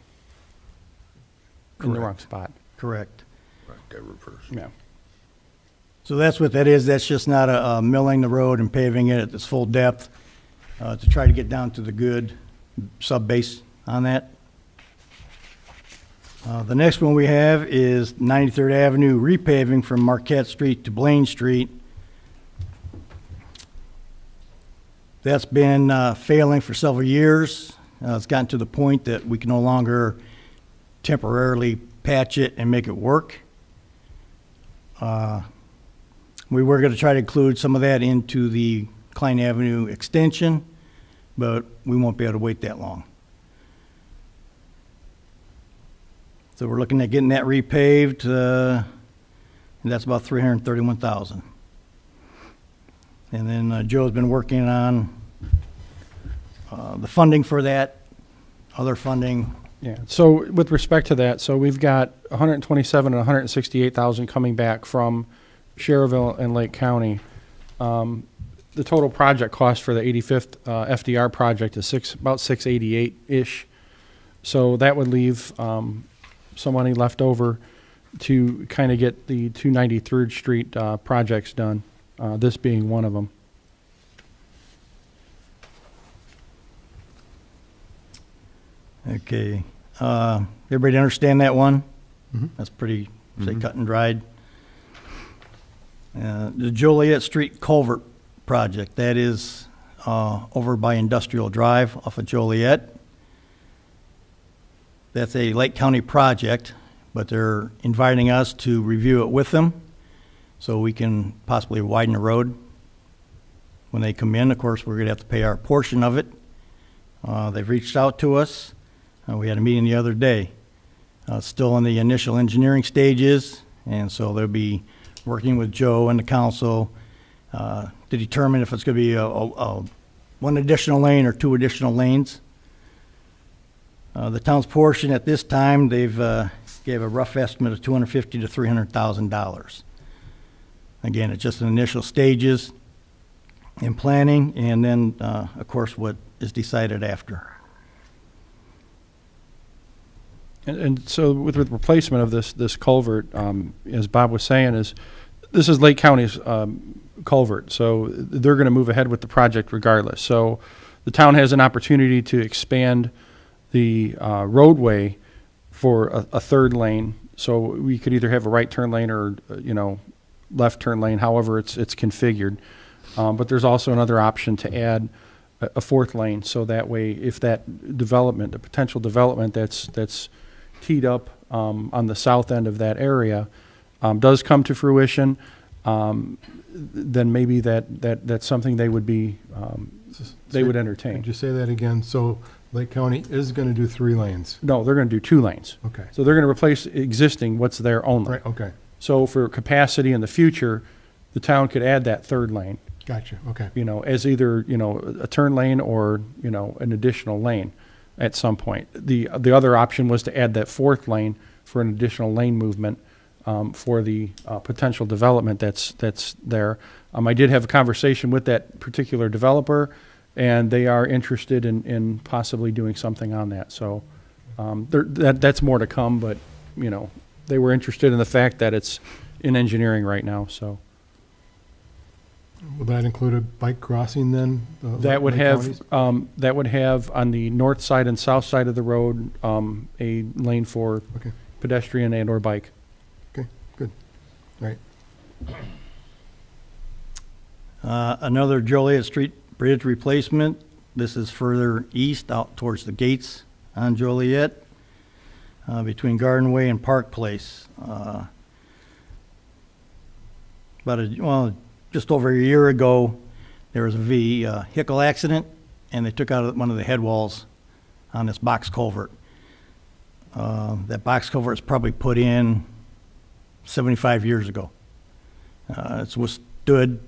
In the Correct. wrong spot. correct. Right, that reverse. Yeah. So that's what that is. That's just not a milling the road and paving it at its full depth to try to get down to the good sub-base on that. The next one we have is 93rd Avenue repaving from Marquette Street to Blaine Street. That's been failing for several years. It's gotten to the point that we can no longer temporarily patch it and make it work. We were going to try to include some of that into the Klein Avenue extension, but we won't be able to wait that long. So we're looking at getting that repaved, and that's about $331,000. And then Joe's been working on The funding for that, other funding, Yeah, so with respect to that, so we've got 127 and 168,000 coming back from Sherrville and Lake County. The total project cost for the 85th FDR project is about 688-ish. So that would leave some money left over to kind of get the 293rd Street projects done, this being one of them. okay. Everybody understand that one? That's pretty, say, cut and dried. The Joliet Street Culvert project, that is over by Industrial Drive off of Joliet. That's a Lake County project, but they're inviting us to review it with them so we can possibly widen the road. When they come in, of course, we're going to have to pay our portion of it. They've reached out to us. We had a meeting the other day. Still in the initial engineering stages, and so they'll be working with Joe and the council to determine if it's going to be a one additional lane or two additional lanes. The town's portion at this time, they've gave a rough estimate of $250,000 to $300,000. Again, it's just in initial stages in planning, and then, of course, what is decided after. And so with the replacement of this culvert, as Bob was saying, this is Lake County's culvert, so they're going to move ahead with the project regardless. So the town has an opportunity to expand the roadway for a third lane. So we could either have a right turn lane or left turn lane, however it's configured. But there's also another option to add a fourth lane, so that way if that development, the potential development that's teed up on the south end of that area does come to fruition, then maybe that's something they would be they would entertain. Could you say that again? So Lake County is going to do 3 lanes? No, they're going to do 2 lanes. Okay. So they're going to replace existing what's there only. Right, okay. So for capacity in the future, the town could add that third lane, Gotcha, okay. as either, a turn lane or, an additional lane at some point. The other option was to add that fourth lane for an additional lane movement for the potential development that's there. I did have a conversation with that particular developer, and they are interested in possibly doing something on that. So that's more to come, but, they were interested in the fact that it's in engineering right now, so. Will that include a bike crossing then? That would Lake have, County's? on the north side and south side of the road, a lane for Okay, pedestrian and or bike. okay, good. All right. Another Joliet Street Bridge replacement. This is further east out towards the gates on Joliet, between Garden Way and Park Place. Just over a year ago, there was a vehicle accident, and they took out one of the head walls on this box culvert. That box culvert was probably put in 75 years ago. It's withstood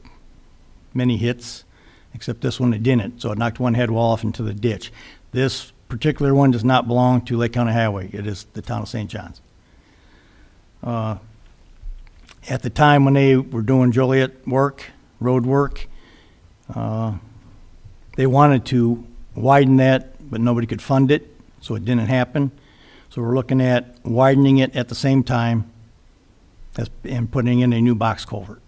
many hits, except this one it didn't, so it knocked one head wall off into the ditch. This particular one does not belong to Lake County Highway. It is the town of St. John's. At the time when they were doing Joliet work, road work, they wanted to widen that, but nobody could fund it, so it didn't happen. So we're looking at widening it at the same time and putting in a new box culvert.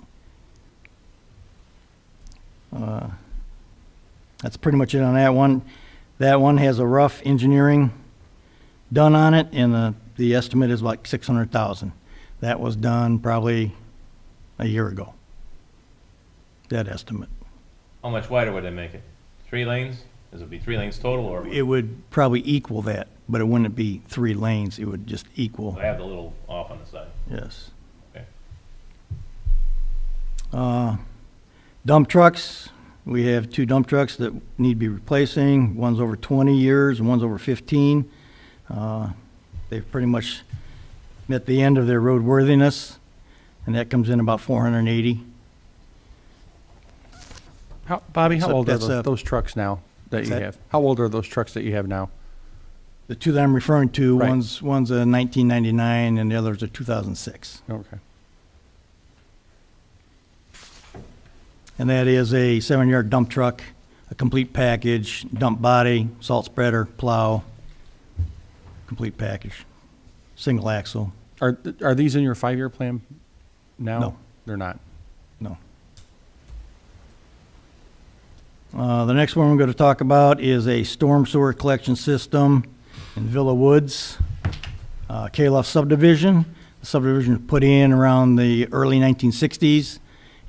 That's pretty much it on that one. That one has a rough engineering done on it, and the estimate is like $600,000. That was done probably a year ago, that estimate. How much wider would they make it? 3 lanes? Does it be 3 lanes total, or It would probably equal that, but it wouldn't be 3 lanes. It would just equal, I have the little off on the side? yes. Okay. Dump trucks, we have 2 dump trucks that need to be replacing. One's over 20 years and one's over 15. They've pretty much met the end of their roadworthiness, and that comes in about $480. Bobby, how So old are that's those trucks now? that you That- have? How old are those trucks that you have now? The two that I'm referring to, Right. one's a 1999 and the other's a 2006. Okay. And that is a 7-yard dump truck, a complete package, dump body, salt spreader, plow, complete package, single axle. Are these in your 5-year plan now? No. They're not. No. The next one we're going to talk about is a storm sewer collection system in Villa Woods, Calof subdivision. The subdivision was put in around the early 1960s,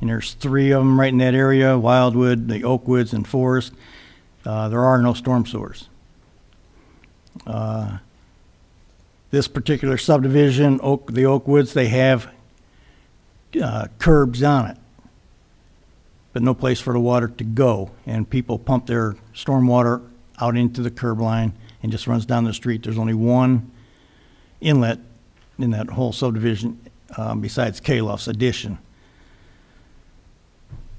and there's 3 of them right in that area, Wildwood, the Oakwoods, and Forest. There are no storm sewers. This particular subdivision, the Oakwoods, they have curbs on it, but no place for the water to go. And people pump their storm water out into the curb line and just runs down the street. There's only one inlet in that whole subdivision besides Calof's addition.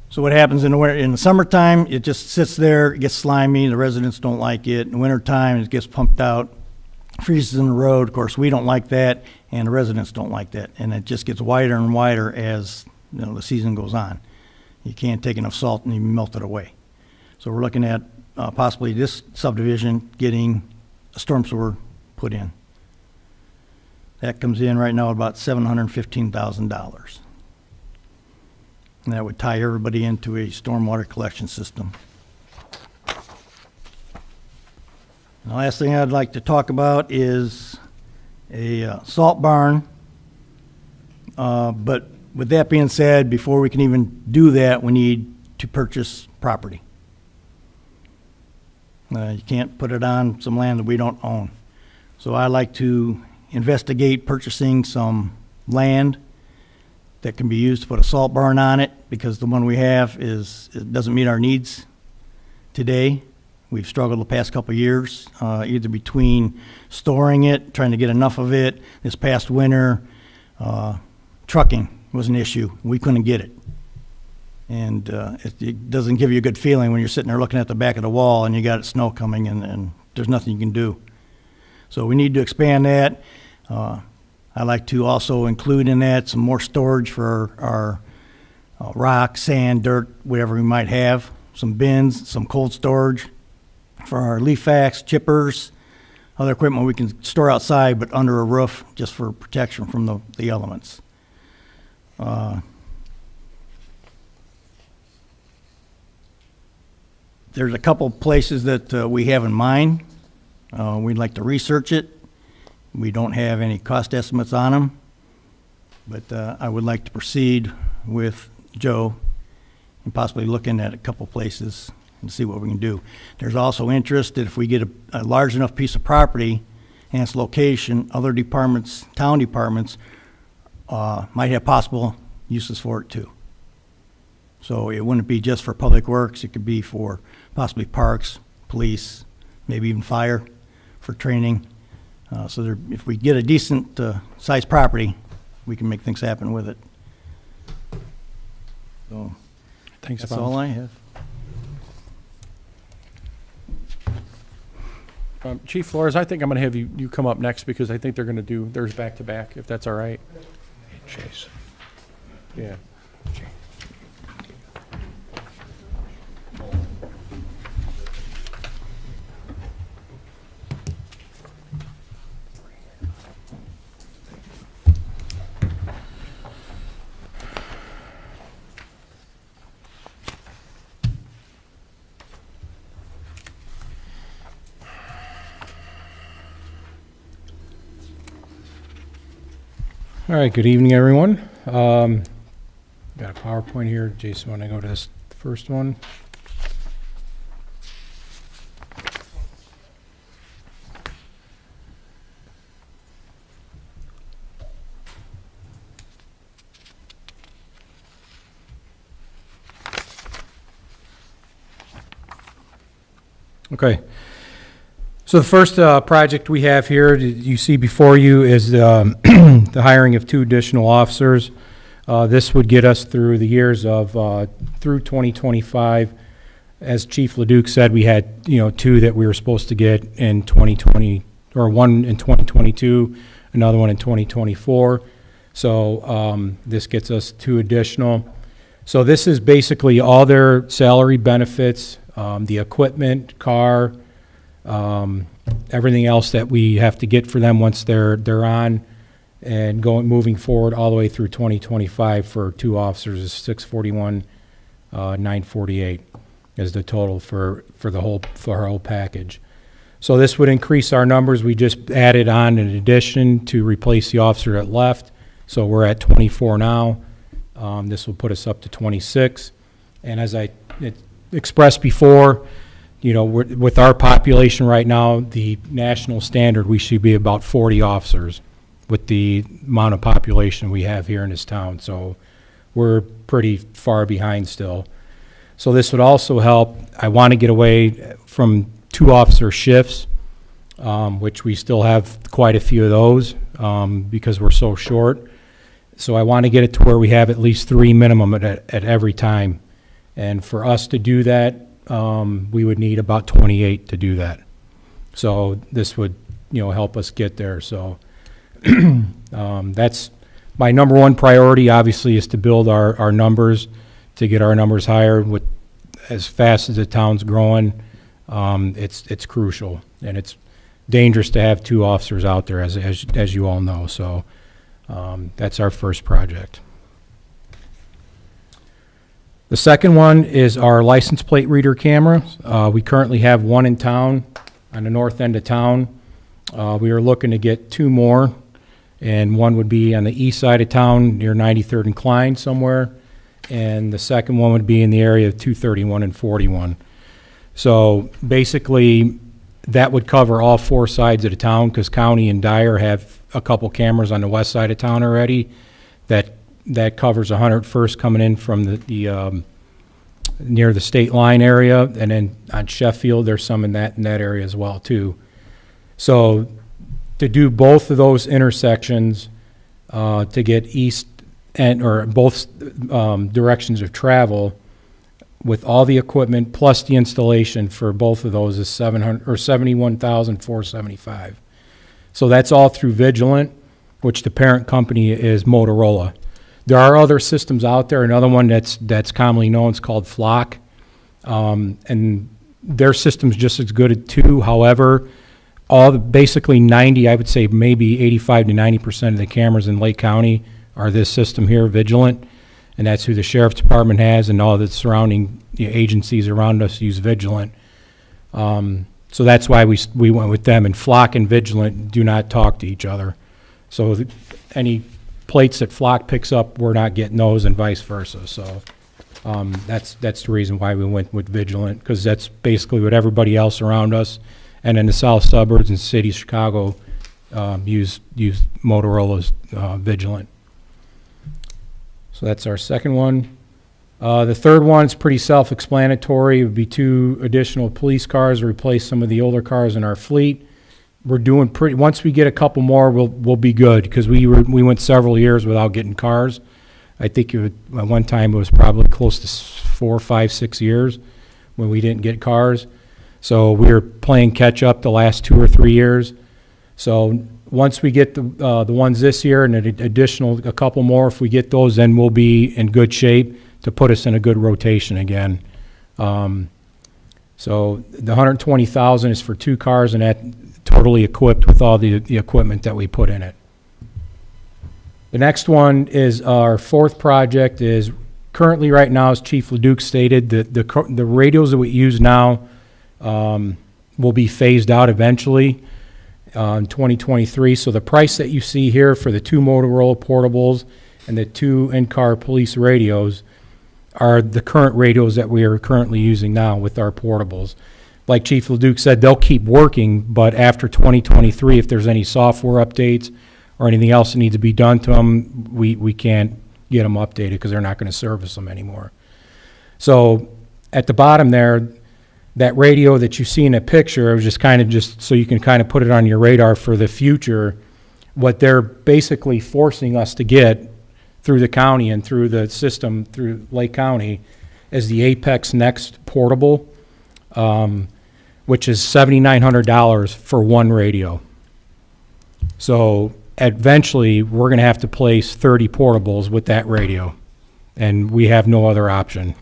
So what happens in the summertime, it just sits there, it gets slimy, the residents don't like it. In the wintertime, it gets pumped out, freezes in the road. Of course, we don't like that, and the residents don't like that. And it just gets wider and wider as the season goes on. You can't take enough salt and even melt it away. So we're looking at possibly this subdivision getting a storm sewer put in. That comes in right now at about $715,000. And that would tie everybody into a stormwater collection system. The last thing I'd like to talk about is a salt barn. But with that being said, before we can even do that, we need to purchase property. You can't put it on some land that we don't own. So I'd like to investigate purchasing some land that can be used to put a salt barn on it, because the one we have it doesn't meet our needs today. We've struggled the past couple of years, either between storing it, trying to get enough of it. This past winter, trucking was an issue. We couldn't get it. And it doesn't give you a good feeling when you're sitting there looking at the back of the wall and you got snow coming and there's nothing you can do. So we need to expand that. I'd like to also include in that some more storage for our rock, sand, dirt, whatever we might have. Some bins, some cold storage for our leaf vacs, chippers, other equipment we can store outside but under a roof just for protection from the elements. There's a couple places that we have in mind. We'd like to research it. We don't have any cost estimates on them, but I would like to proceed with Joe and possibly looking at a couple places and see what we can do. There's also interest that if we get a large enough piece of property and its location, other departments, town departments, might have possible uses for it too. So it wouldn't be just for public works, it could be for possibly parks, police, maybe even fire for training. So if we get a decent sized property, we can make things happen with it. So Thanks, that's Bob. all I have. Chief Flores, I think I'm going to have you come up next because I think they're going to do theirs back to back, if that's all right. Chase. Yeah. All right, good evening, everyone. Got a PowerPoint here. Jason, want to go to this first one? Okay. So the first project we have here, that you see before you, is the hiring of 2 additional officers. This would get us through the years of through 2025 as Chief Leduc said, we had, 2 that we were supposed to get in 2020, or one in 2022, another one in 2024. So this gets us 2 additional. So this is basically all their salary benefits, the equipment, car, everything else that we have to get for them once they're on, and moving forward all the way through 2025 for 2 officers is 641, 948 is the total for our whole package. So this would increase our numbers. We just added on an addition to replace the officer that left. So we're at 24 now. This will put us up to 26. And as I expressed before, with our population right now, the national standard, we should be about 40 officers with the amount of population we have here in this town. So we're pretty far behind still. So this would also help. I want to get away from 2 officer shifts, which we still have quite a few of those because we're so short. So I want to get it to where we have at least 3 minimum at every time. And for us to do that, we would need about 28 to do that. So this would, help us get there. So that's my number 1 priority, obviously, is to build our numbers, to get our numbers higher. With as fast as the town's growing, it's crucial, and it's dangerous to have 2 officers out there, as you all know. So that's our first project. The second one is our license plate reader camera. We currently have 1 in town on the north end of town. We are looking to get 2 more, and one would be on the east side of town near 93rd and Klein somewhere, and the second one would be in the area of 231 and 41. So basically, that would cover all 4 sides of the town, because County and Dyer have a couple cameras on the west side of town already. That covers 101st coming in from the near the state line area, and then on Sheffield there's some in that area as well too. So to do both of those intersections, to get east or both directions of travel, with all the equipment plus the installation for both of those, is $71,475. So that's all through Vigilant, which the parent company is Motorola. There are other systems out there. Another one that's commonly known is called Flock, and their system's just as good too. However, basically 90, I would say maybe 85 to 90% of the cameras in Lake County are this system here, Vigilant, and that's who the Sheriff's Department has, and all the surrounding agencies around us use Vigilant. So that's why we went with them. And Flock and Vigilant do not talk to each other. So any plates that Flock picks up, we're not getting those, and vice versa. So that's the reason why we went with Vigilant, because that's basically what everybody else around us and in the south suburbs and city of Chicago use Motorola's Vigilant. So that's our second one. The third one is pretty self-explanatory. It would be 2 additional police cars to replace some of the older cars in our fleet. We're doing once we get a couple more, we'll be good, because we went several years without getting cars. I think at one time it was probably close to 4, 5, 6 years when we didn't get cars. So we were playing catch up the last 2 or 3 years. So once we get the ones this year and a couple more, if we get those, then we'll be in good shape to put us in a good rotation again. So the $120,000 is for 2 cars, and that totally equipped with all the equipment that we put in it. The next one is our 4th project. Is currently right now, as Chief Leduc stated, the radios that we use now will be phased out eventually in 2023. So the price that you see here for the 2 Motorola portables and the 2 in-car police radios are the current radios that we are currently using now with our portables. Like Chief Leduc said, they'll keep working, but after 2023, if there's any software updates or anything else that needs to be done to them, we can't get them updated because they're not going to service them anymore. So at the bottom there, that radio that you see in a picture, it was just so you can kind of put it on your radar for the future. What they're basically forcing us to get through the county and through the system through Lake County is the Apex Next portable. which is $7,900 for one radio. So eventually, we're going to have to place 30 portables with that radio, and we have no other option,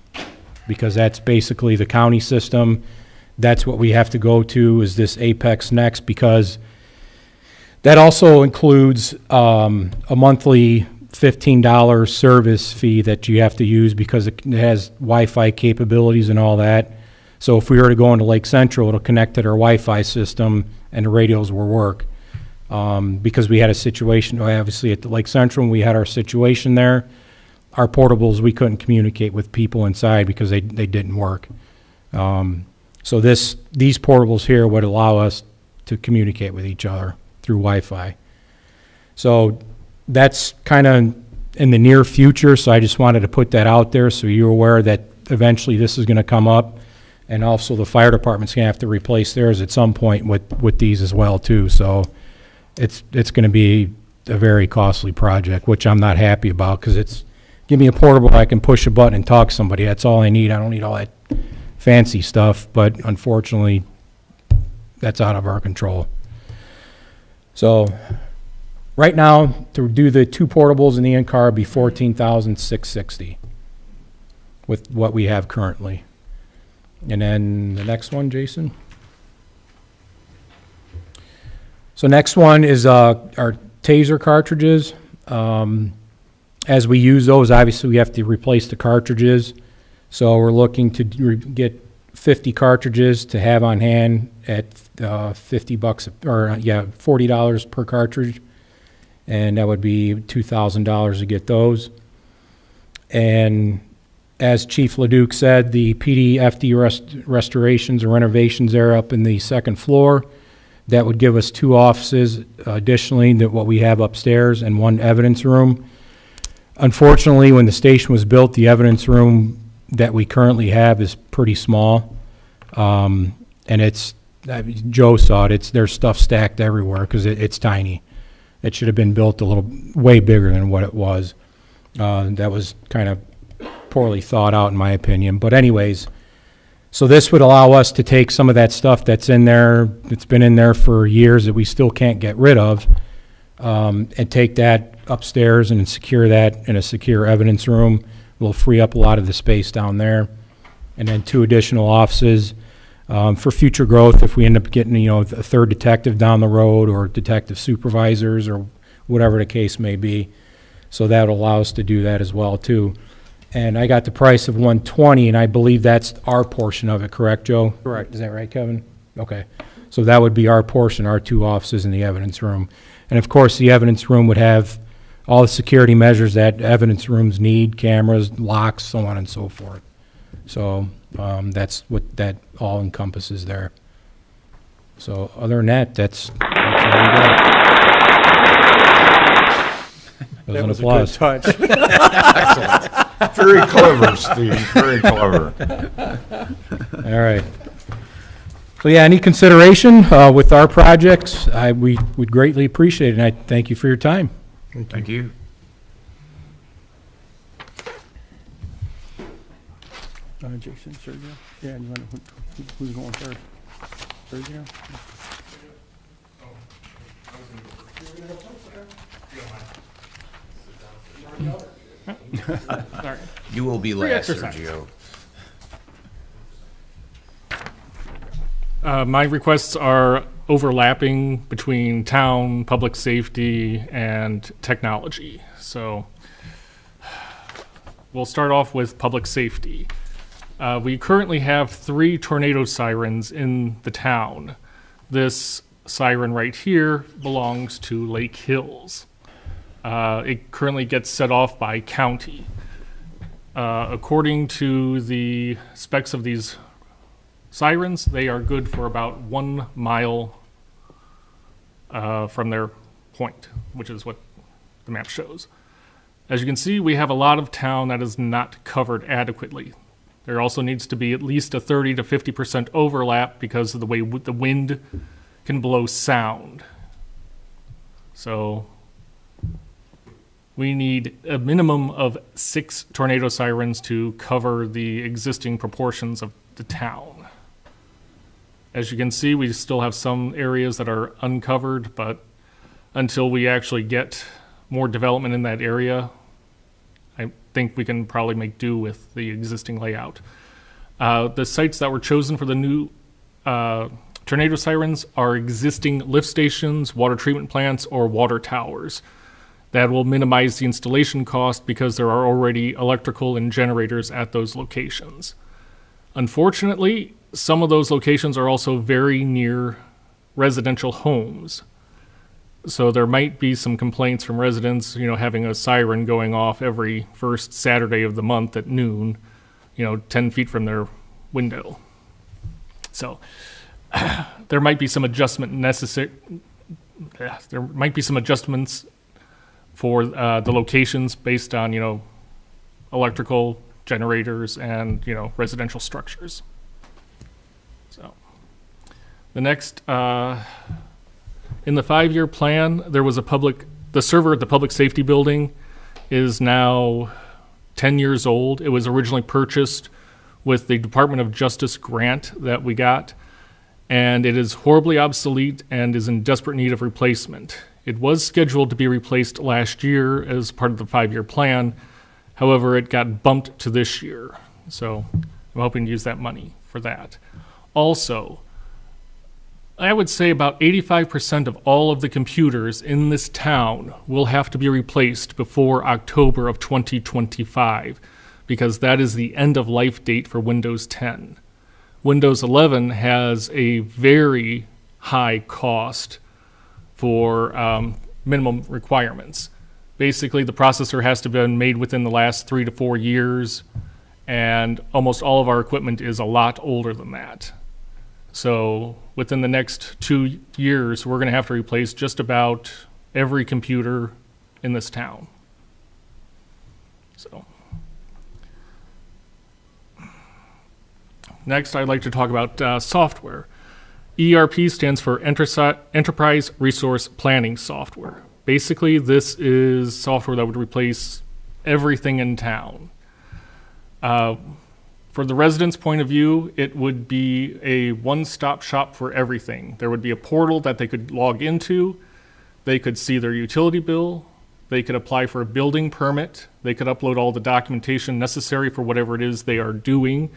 because that's basically the county system. That's what we have to go to, is this Apex Next, because that also includes a monthly $15 service fee that you have to use because it has Wi-Fi capabilities and all that. So if we were to go into Lake Central, it'll connect to their Wi-Fi system and the radios will work. Because we had a situation, obviously, at the Lake Central, when we had our situation there, our portables, we couldn't communicate with people inside because they didn't work. So these portables here would allow us to communicate with each other through Wi-Fi. So that's kind of in the near future, so I just wanted to put that out there so you're aware that eventually this is going to come up. And also the fire department's going to have to replace theirs at some point with these as well, too. So it's going to be a very costly project, which I'm not happy about, because it's, give me a portable, I can push a button and talk to somebody. That's all I need. I don't need all that fancy stuff, but unfortunately, that's out of our control. So right now, to do the 2 portables in the in-car would be $14,660 with what we have currently. And then the next one, Jason. So next one is our taser cartridges. As we use those, obviously we have to replace the cartridges. So we're looking to get 50 cartridges to have on hand at $40 per cartridge, and that would be $2,000 to get those. And as Chief LeDuc said, the PDFD restorations and renovations there up in the 2nd floor, that would give us 2 offices additionally to what we have upstairs and 1 evidence room. Unfortunately, when the station was built, the evidence room that we currently have is pretty small. And Joe saw it, there's stuff stacked everywhere because it's tiny. It should have been built way bigger than what it was. That was kind of poorly thought out in my opinion. But anyways, so this would allow us to take some of that stuff that's in there, it's been in there for years that we still can't get rid of, and take that upstairs and secure that in a secure evidence room. We'll free up a lot of the space down there. And then 2 additional offices for future growth if we end up getting, a 3rd detective down the road, or detective supervisors, or whatever the case may be. So that will allow us to do that as well too. And I got the price of $120, and I believe that's our portion of it, correct, Joe? Correct. Is that right, Kevin? Okay. So that would be our portion, our 2 offices in the evidence room. And of course, the evidence room would have all the security measures that evidence rooms need, cameras, locks, so on and so forth. So that's what that all encompasses there. So other than that, that's all we got. That was an applause. A good touch. Excellent. Very clever, Steve, very clever. All right. So yeah, any consideration with our projects, we would greatly appreciate it, and I thank you for your time. Thank you. Jason, Sergio? Yeah, you want who's going first? Sergio? You will be last, exercise. Sergio. My requests are overlapping between town, public safety, and technology. So we'll start off with public safety. We currently have 3 tornado sirens in the town. This siren right here belongs to Lake Hills. It currently gets set off by county. According to the specs of these sirens, they are good for about 1 mile from their point, which is what the map shows. As you can see, we have a lot of town that is not covered adequately. There also needs to be at least a 30 to 50% overlap because of the way the wind can blow sound. So we need a minimum of 6 tornado sirens to cover the existing proportions of the town. As you can see, we still have some areas that are uncovered, but until we actually get more development in that area, I think we can probably make do with the existing layout. The sites that were chosen for the new tornado sirens are existing lift stations, water treatment plants, or water towers. That will minimize the installation cost because there are already electrical and generators at those locations. Unfortunately, some of those locations are also very near residential homes. So there might be some complaints from residents, having a siren going off every first Saturday of the month at noon, 10 feet from their window. So there might be some adjustment necessary. There might be some adjustments for the locations based on, electrical generators and, residential structures. So the next, in the 5-year plan, there was the server at the public safety building is now 10 years old. It was originally purchased with the Department of Justice grant that we got, and it is horribly obsolete and is in desperate need of replacement. It was scheduled to be replaced last year as part of the 5-year plan. However, it got bumped to this year. So I'm hoping to use that money for that. Also, I would say about 85% of all of the computers in this town will have to be replaced before October of 2025, because that is the end of life date for Windows 10. Windows 11 has a very high cost for minimum requirements. Basically, the processor has to have been made within the last 3 to 4 years, and almost all of our equipment is a lot older than that. So within the next 2 years, we're going to have to replace just about every computer in this town. So next, I'd like to talk about software. ERP stands for Enterprise Resource Planning Software. Basically, this is software that would replace everything in town. For the residents' point of view, it would be a one-stop shop for everything. There would be a portal that they could log into. They could see their utility bill. They could apply for a building permit. They could upload all the documentation necessary for whatever it is they are doing.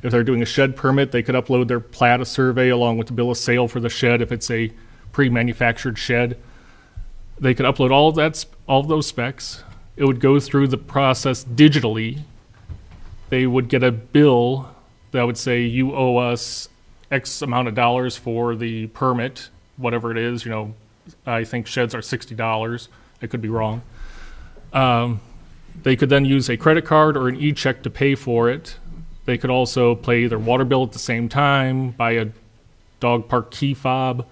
If they're doing a shed permit, they could upload their plat of survey along with the bill of sale for the shed if it's a pre-manufactured shed. They could upload all of those specs. It would go through the process digitally. They would get a bill that would say you owe us X amount of dollars for the permit, whatever it is. I think sheds are $60. I could be wrong. They could then use a credit card or an e-check to pay for it. They could also pay their water bill at the same time, buy a dog park key fob,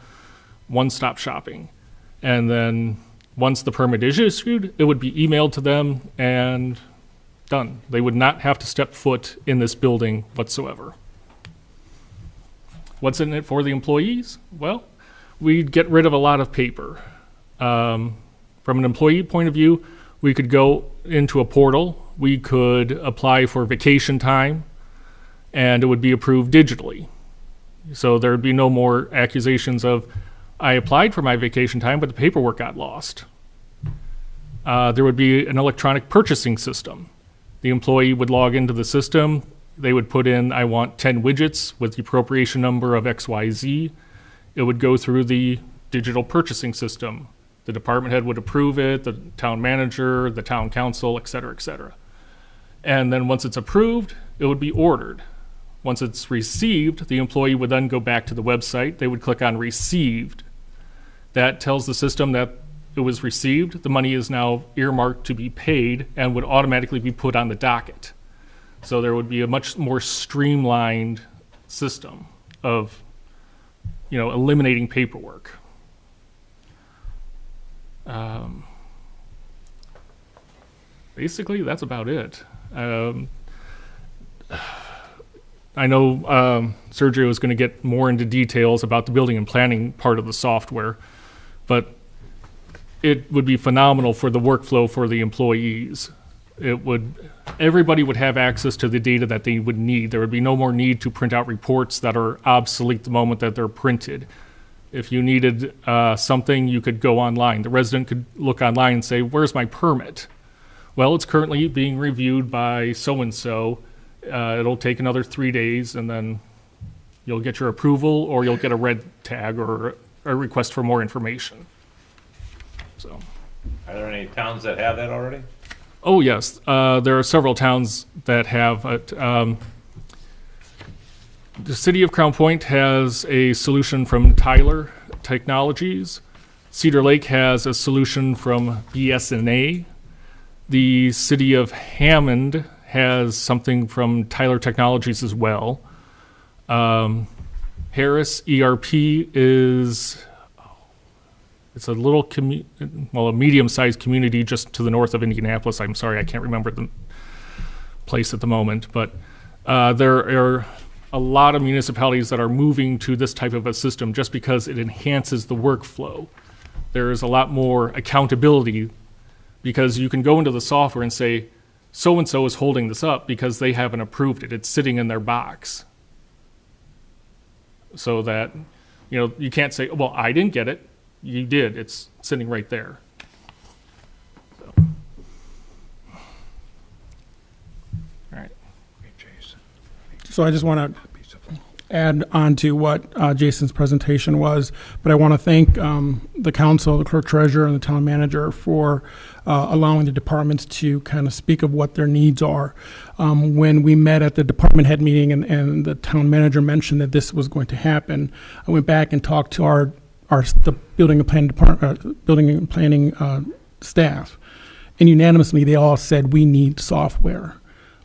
one-stop shopping. And then once the permit is issued, it would be emailed to them and done. They would not have to step foot in this building whatsoever. What's in it for the employees? Well, we'd get rid of a lot of paper. From an employee point of view, we could go into a portal. We could apply for vacation time, and it would be approved digitally. So there would be no more accusations of, I applied for my vacation time, but the paperwork got lost. There would be an electronic purchasing system. The employee would log into the system. They would put in, I want 10 widgets with the appropriation number of XYZ. It would go through the digital purchasing system. The department head would approve it, the town manager, the town council, et cetera, et cetera. And then once it's approved, it would be ordered. Once it's received, the employee would then go back to the website. They would click on Received. That tells the system that it was received. The money is now earmarked to be paid and would automatically be put on the docket. So there would be a much more streamlined system of, eliminating paperwork. Basically, that's about it. I know Sergio is going to get more into details about the building and planning part of the software, but it would be phenomenal for the workflow for the employees. everybody would have access to the data that they would need. There would be no more need to print out reports that are obsolete the moment that they're printed. If you needed something, you could go online. The resident could look online and say, where's my permit? Well, it's currently being reviewed by so-and-so. It'll take another 3 days, and then you'll get your approval, or you'll get a red tag or a request for more information. So, Are there any towns that have that already? oh yes, there are several towns that have it. The city of Crown Point has a solution from Tyler Technologies. Cedar Lake has a solution from BSNA. The city of Hammond has something from Tyler Technologies as well. Harris ERP is, it's a little, a medium-sized community just to the north of Indianapolis. I'm sorry, I can't remember the place at the moment, but there are a lot of municipalities that are moving to this type of a system just because it enhances the workflow. There is a lot more accountability because you can go into the software and say, so-and-so is holding this up because they haven't approved it. It's sitting in their box. So that, you can't say, well, I didn't get it. You did. It's sitting right there. So. All right. So I just want to add on to what Jason's presentation was, but I want to thank the council, the clerk treasurer, and the town manager for allowing the departments to kind of speak of what their needs are. When we met at the department head meeting and the town manager mentioned that this was going to happen, I went back and talked to the building and planning department, building and planning staff, and unanimously they all said we need software.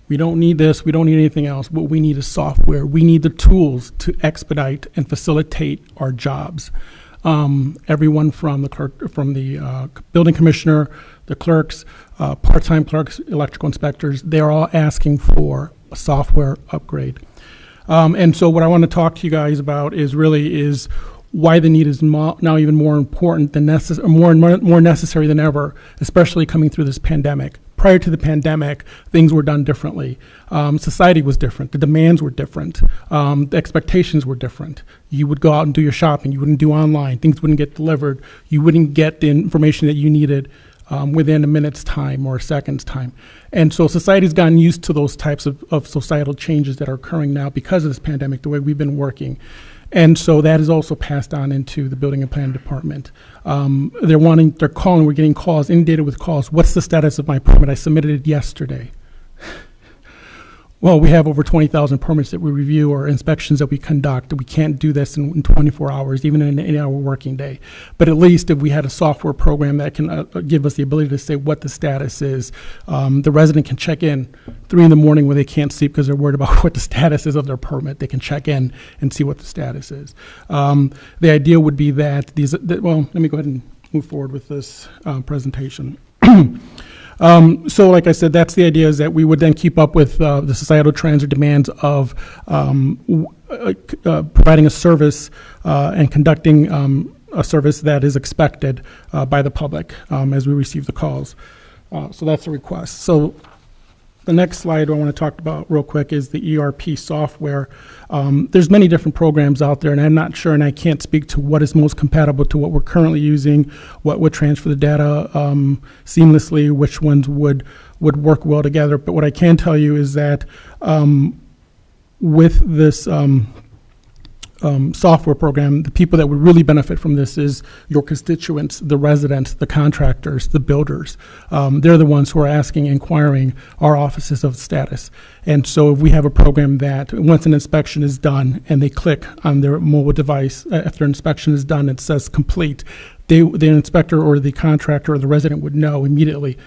We don't need this. We don't need anything else. What we need is software. We need the tools to expedite and facilitate our jobs. Everyone from the clerk, from the building commissioner, the clerks, part-time clerks, electrical inspectors, they're all asking for a software upgrade. And so what I want to talk to you guys about is why the need is now even more important than more necessary than ever, especially coming through this pandemic. Prior to the pandemic, things were done differently. Society was different. The demands were different. The expectations were different. You would go out and do your shopping. You wouldn't do online. Things wouldn't get delivered. You wouldn't get the information that you needed within a minute's time or a second's time. And so society's gotten used to those types of societal changes that are occurring now because of this pandemic, the way we've been working. And so that is also passed on into the building and planning department. They're calling, we're getting calls, inundated with calls. What's the status of my permit? I submitted it yesterday. Well, we have over 20,000 permits that we review or inspections that we conduct. We can't do this in 24 hours, even in an 8-hour working day. But at least if we had a software program that can give us the ability to say what the status is, the resident can check in 3 in the morning when they can't sleep because they're worried about what the status is of their permit. They can check in and see what the status is. The idea would be that well, let me go ahead and move forward with this presentation. So like I said, that's the idea, is that we would then keep up with the societal trends or demands of providing a service and conducting a service that is expected by the public as we receive the calls. So that's the request. So the next slide I want to talk about real quick is the ERP software. There's many different programs out there, and I'm not sure, and I can't speak to what is most compatible to what we're currently using, what would transfer the data seamlessly, which ones would work well together. But what I can tell you is that with this software program, the people that would really benefit from this is your constituents, the residents, the contractors, the builders. They're the ones who are inquiring our offices of status. And so if we have a program that once an inspection is done and they click on their mobile device, after inspection is done, it says complete, the inspector or the contractor or the resident would know immediately,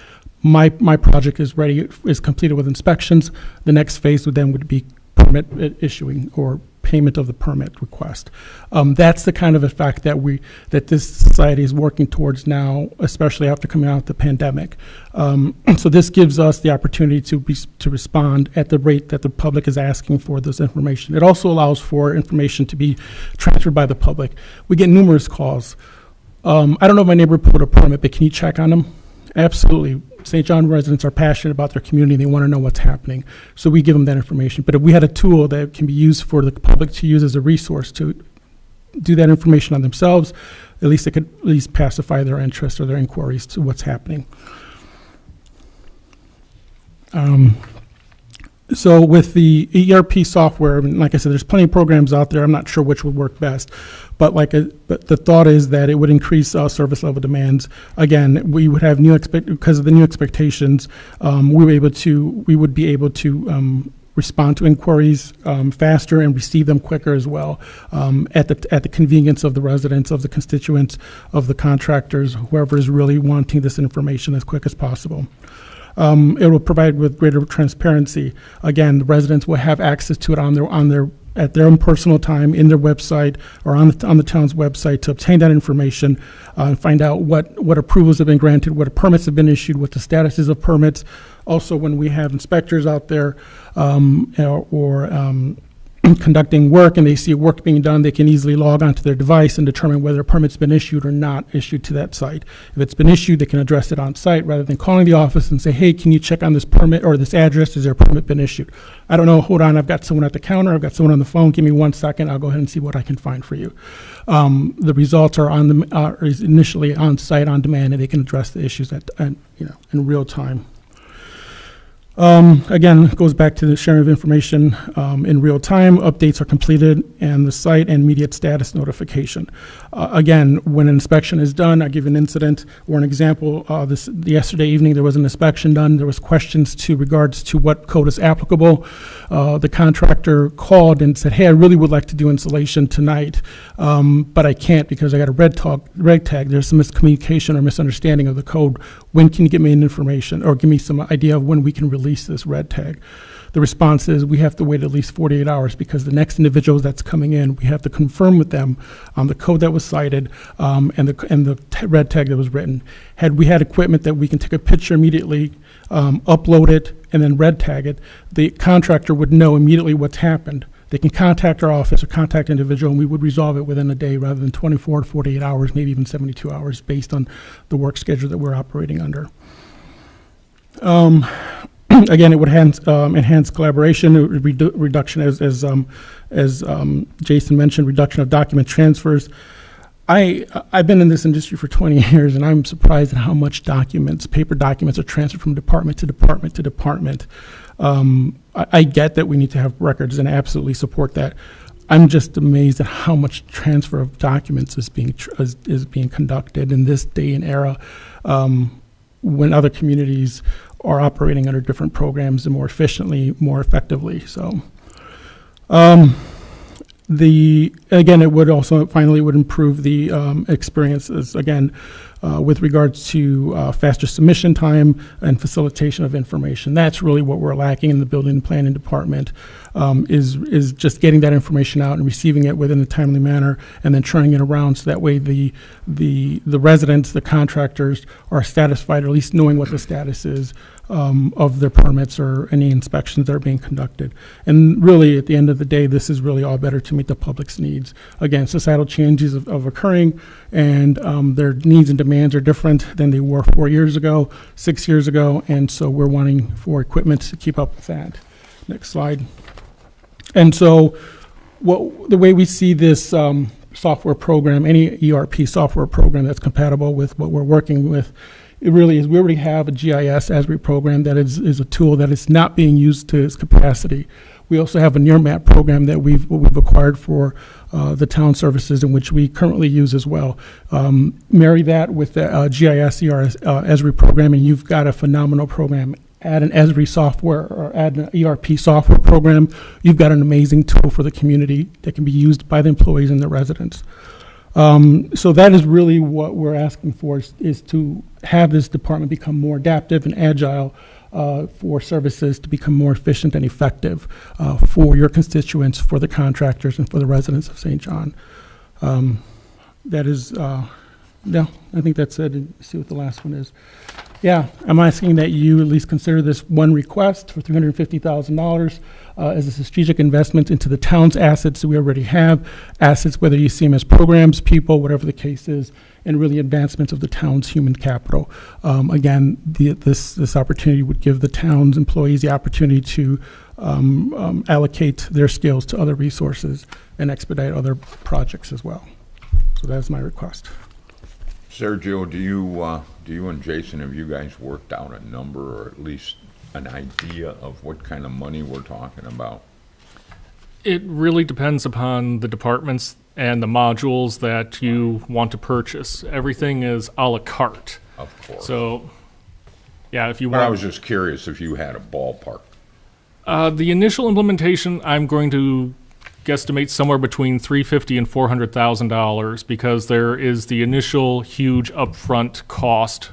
my project is ready, is completed with inspections. The next phase would be permit issuing or payment of the permit request. That's the kind of effect that this society is working towards now, especially after coming out of the pandemic. So this gives us the opportunity to respond at the rate that the public is asking for this information. It also allows for information to be transferred by the public. We get numerous calls. I don't know if my neighbor pulled a permit, but can you check on them? Absolutely. St. John residents are passionate about their community. They want to know what's happening. So we give them that information. But if we had a tool that can be used for the public to use as a resource to do that information on themselves, at least it could at least pacify their interest or their inquiries to what's happening. So with the ERP software, I mean, like I said, there's plenty of programs out there. I'm not sure which would work best, but but the thought is that it would increase service level demands. Again, we would have because of the new expectations, we would be able to respond to inquiries faster and receive them quicker as well, at the convenience of the residents, of the constituents, of the contractors, whoever is really wanting this information as quick as possible. It will provide with greater transparency. Again, the residents will have access to it at their own personal time in their website or on the town's website to obtain that information, find out what approvals have been granted, what permits have been issued, what the status is of permits. Also, when we have inspectors out there or conducting work and they see work being done, they can easily log onto their device and determine whether a permit's been issued or not issued to that site. If it's been issued, they can address it on site rather than calling the office and say, hey, can you check on this permit or this address? Has there a permit been issued? I don't know. Hold on. I've got someone at the counter. I've got someone on the phone. Give me 1 second. I'll go ahead and see what I can find for you. The results are is initially on site on demand, and they can address the issues in real time. Again, it goes back to the sharing of information in real time. Updates are completed and the site and immediate status notification. Again, when an inspection is done, I give an incident or an example. Yesterday evening, there was an inspection done. There was questions to regards to what code is applicable. The contractor called and said, hey, I really would like to do insulation tonight, but I can't because I got a red tag. There's some miscommunication or misunderstanding of the code. When can you give me an information or give me some idea of when we can release this red tag? The response is we have to wait at least 48 hours because the next individual that's coming in, we have to confirm with them on the code that was cited and the red tag that was written. Had we had equipment that we can take a picture immediately, upload it, and then red tag it, the contractor would know immediately what's happened. They can contact our office or contact the individual, and we would resolve it within a day rather than 24 to 48 hours, maybe even 72 hours based on the work schedule that we're operating under. Again, it would enhance collaboration, reduction as Jason mentioned, reduction of document transfers. I've been in this industry for 20 years, and I'm surprised at how much paper documents are transferred from department to department to department. I get that we need to have records, and I absolutely support that. I'm just amazed at how much transfer of documents is being conducted in this day and era, when other communities are operating under different programs and more efficiently, more effectively. So, again, it would also finally would improve the experiences again with regards to faster submission time and facilitation of information. That's really what we're lacking in the building and planning department, is just getting that information out and receiving it within a timely manner and then turning it around so that way the residents, the contractors are satisfied, or at least knowing what the status is of their permits or any inspections that are being conducted. And really, at the end of the day, this is really all better to meet the public's needs. Again, societal changes of occurring, and their needs and demands are different than they were 4 years ago, 6 years ago, and so we're wanting for equipment to keep up with that. Next slide. And so the way we see this software program, any ERP software program that's compatible with what we're working with, it really is, we already have a GIS Esri program that is a tool that is not being used to its capacity. We also have a Nearmap program that we've acquired for the town services, in which we currently use as well. Marry that with the GIS Esri program, and you've got a phenomenal program. Add an Esri software or add an ERP software program, you've got an amazing tool for the community that can be used by the employees and the residents. So that is really what we're asking for, is to have this department become more adaptive and agile for services to become more efficient and effective for your constituents, for the contractors, and for the residents of St. John. That is, yeah, I think that's it. And see what the last one is. Yeah, I'm asking that you at least consider this one request for $350,000 as a strategic investment into the town's assets that we already have, assets, whether you see them as programs, people, whatever the case is, and really advancements of the town's human capital. Again, this opportunity would give the town's employees the opportunity to allocate their skills to other resources and expedite other projects as well. So that's my request. Sergio, do you and Jason, have you guys worked out a number or at least an idea of what kind of money we're talking about? It really depends upon the departments and the modules that you want to purchase. Everything is a la carte. Of course. So, yeah, if you But I want. was just curious if you had a ballpark. The initial implementation, I'm going to guesstimate somewhere between $350,000 and $400,000 because there is the initial huge upfront cost.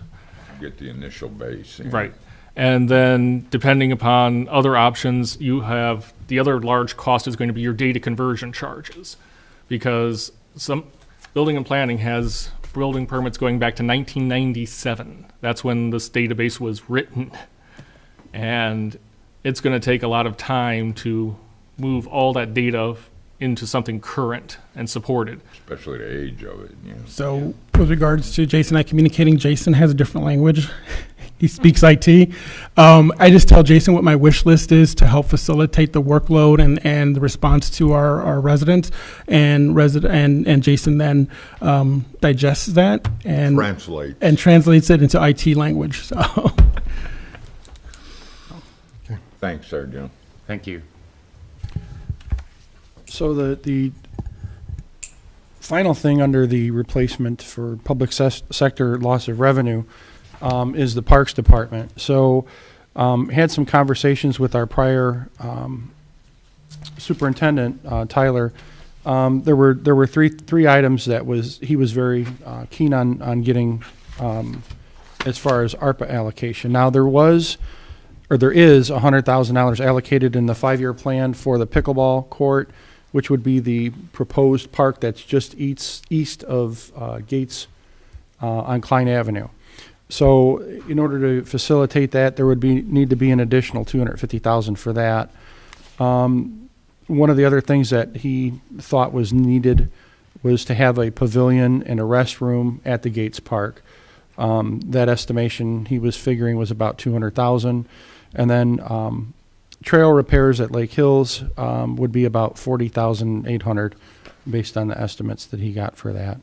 Get the initial base. Yeah. Right. And then depending upon other options, you have the other large cost is going to be your data conversion charges because some building and planning has building permits going back to 1997. That's when this database was written. And it's going to take a lot of time to move all that data into something current and supported. Especially the age of it. Yeah. So with regards to Jason and I communicating, Jason has a different language. He speaks IT. I just tell Jason what my wish list is to help facilitate the workload and the response to our residents, and Jason then digests that and translates it into IT language. So Thanks, Sergio. Thank you. So the final thing under the replacement for public sector loss of revenue is the Parks Department. So had some conversations with our prior superintendent, Tyler. There were three items that he was very keen on getting as far as ARPA allocation. Now there is $100,000 allocated in the 5-year plan for the pickleball court, which would be the proposed park that's just east of Gates on Klein Avenue. So in order to facilitate that, there would need to be an additional $250,000 for that. One of the other things that he thought was needed was to have a pavilion and a restroom at the Gates Park. That estimation he was figuring was about $200,000. And then trail repairs at Lake Hills would be about $40,800 based on the estimates that he got for that.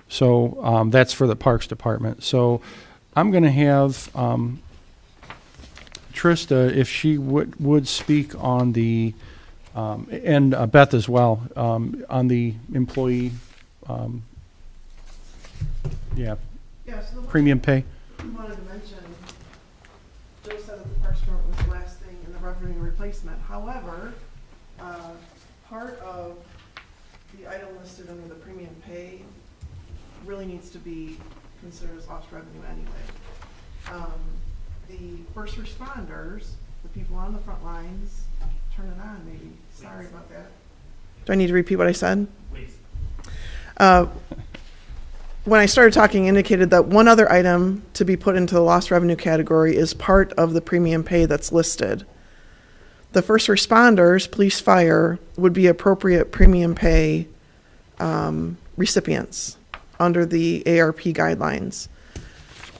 So that's for the Parks Department. So I'm going to have Trista, if she would speak on the, and Beth as well, on the employee, premium pay. I wanted to mention, Joe said that the Parks Department was the last thing in the revenue replacement. However, part of the item listed under the premium pay really needs to be considered as lost revenue anyway. The first responders, the people on the front lines, turn it on maybe. Sorry about that. Do I need to repeat what I said? Please. When I started talking, indicated that one other item to be put into the lost revenue category is part of the premium pay that's listed. The first responders, police, fire, would be appropriate premium pay recipients under the ARP guidelines.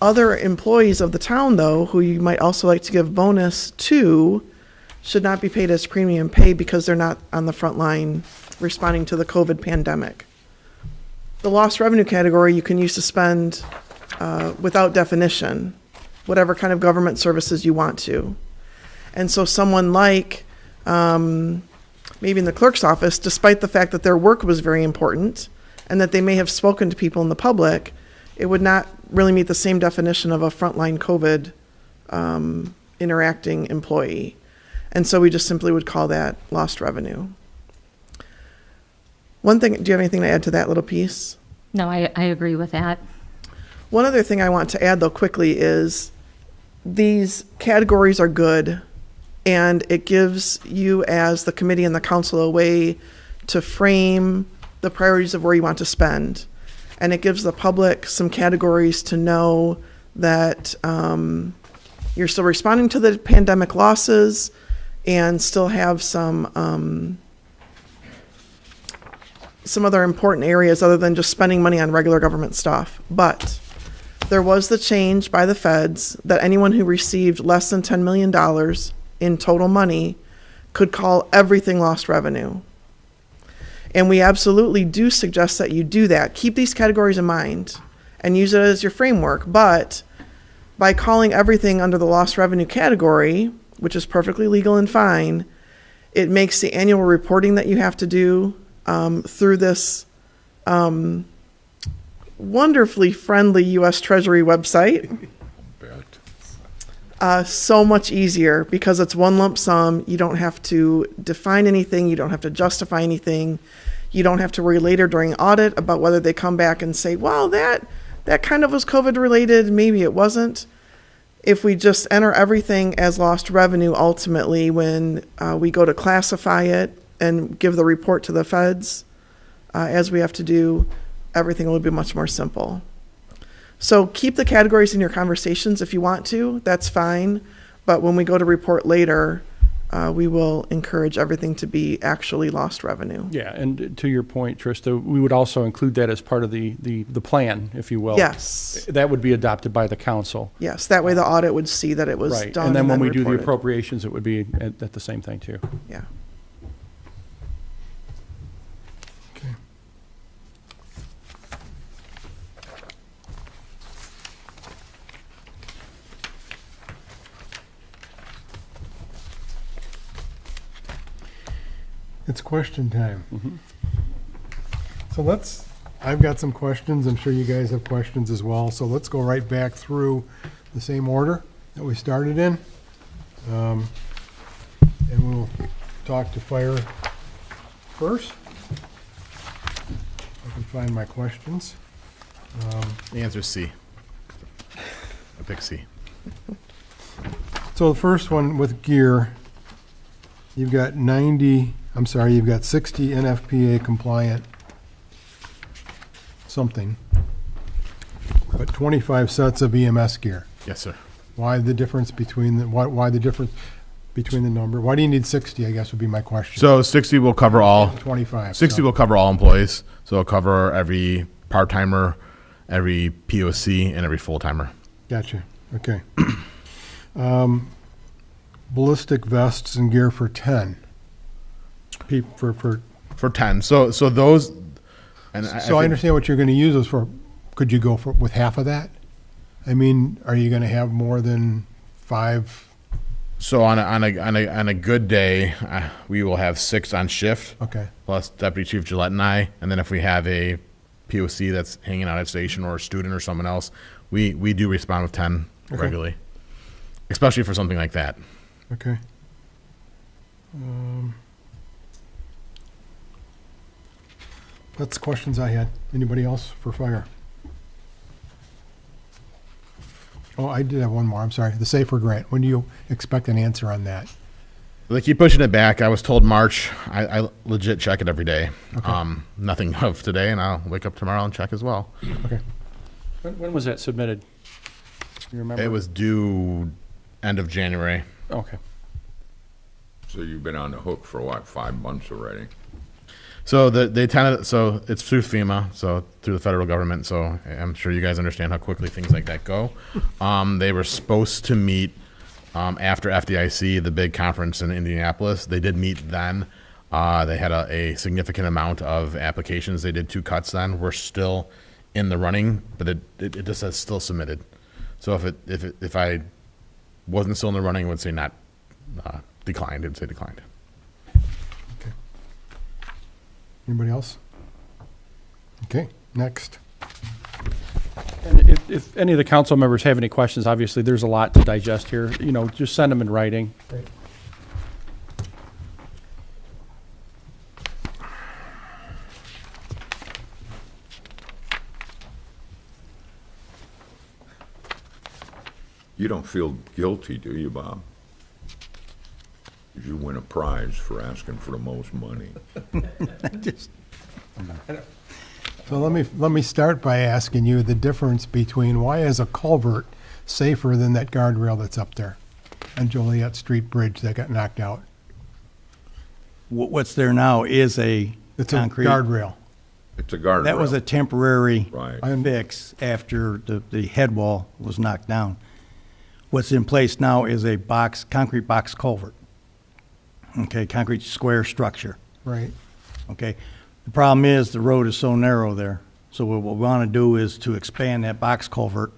Other employees of the town, though, who you might also like to give bonus to, should not be paid as premium pay because they're not on the front line responding to the COVID pandemic. The lost revenue category you can use to spend without definition, whatever kind of government services you want to. And so someone like maybe in the clerk's office, despite the fact that their work was very important and that they may have spoken to people in the public, it would not really meet the same definition of a frontline COVID interacting employee. And so we just simply would call that lost revenue. One thing, do you have anything to add to that little piece? No, I agree with that. One other thing I want to add, though, quickly is these categories are good, and it gives you as the committee and the council a way to frame the priorities of where you want to spend. And it gives the public some categories to know that you're still responding to the pandemic losses and still have some other important areas other than just spending money on regular government stuff. But there was the change by the feds that anyone who received less than $10 million in total money could call everything lost revenue. And we absolutely do suggest that you do that. Keep these categories in mind and use it as your framework. But by calling everything under the lost revenue category, which is perfectly legal and fine, it makes the annual reporting that you have to do through this wonderfully friendly U.S. Treasury website so much easier, because it's one lump sum. You don't have to define anything. You don't have to justify anything. You don't have to worry later during audit about whether they come back and say, well, that kind of was COVID related. Maybe it wasn't. If we just enter everything as lost revenue, ultimately, when we go to classify it and give the report to the feds, as we have to do, everything will be much more simple. So keep the categories in your conversations if you want to. That's fine. But when we go to report later, we will encourage everything to be actually lost revenue. Yeah, and to your point, Trista, we would also include that as part of the plan, if you will. Yes. That would be adopted by the council. Yes, that way the audit would see that it was Right, done. and then when we do the reported. appropriations, it would be at the same thing too. Yeah. It's question time. So I've got some questions. I'm sure you guys have questions as well. So let's go right back through the same order that we started in. And we'll talk to fire first. I can find my questions. The answer is C. I pick C. So the first one with gear, you've got 60 NFPA compliant something, but 25 sets of EMS gear. Yes, sir. Why the difference between why the difference between the number? Why do you need 60, I guess would be my question. So 60 will cover all. 25. 60 so. will cover all employees. So it'll cover every part-timer, every POC, and every full-timer. Gotcha. Okay. Ballistic vests and gear for 10. For 10. So those. And I understand what you're going to use those for. Could you go with half of that? I mean, are you going to have more than 5? So on a good day, we will have 6 on shift. Okay. Plus Deputy Chief Gillette and I, and then if we have a POC that's hanging out at station or a student or someone else, we do respond with 10 regularly, especially for something like that. Okay. That's the questions I had. Anybody else for fire? Oh, I did have one more. I'm sorry. The SAFER grant. When do you expect an answer on that? They keep pushing it back. I was told March. I legit check it every day. Okay. Nothing of today, and I'll wake up tomorrow and check as well. Okay. When was that submitted? You remember? It was due end of January. Okay. So you've been on the hook for what, 5 months already? So so it's through FEMA, so through the federal government. So I'm sure you guys understand how quickly things like that go. They were supposed to meet after FDIC, the big conference in Indianapolis. They did meet then. They had a significant amount of applications. They did 2 cuts then. We're still in the running, but it just says still submitted. So if I wasn't still in the running, I would say not declined. It'd say declined. Okay. Anybody else? Okay, next. And if any of the council members have any questions, obviously there's a lot to digest here. You know, just send them in writing. Great. You don't feel guilty, do you, Bob? You win a prize for asking for the most money. So let me start by asking you the difference between why is a culvert safer than that guardrail that's up there on Joliet Street Bridge that got knocked out. What's there now is a It's a concrete. guardrail. It's a guardrail. That was a temporary Right. fix after the head wall was knocked down. What's in place now is a concrete box culvert. Okay, concrete square structure. Right. Okay. The problem is the road is so narrow there. So what we want to do is to expand that box culvert,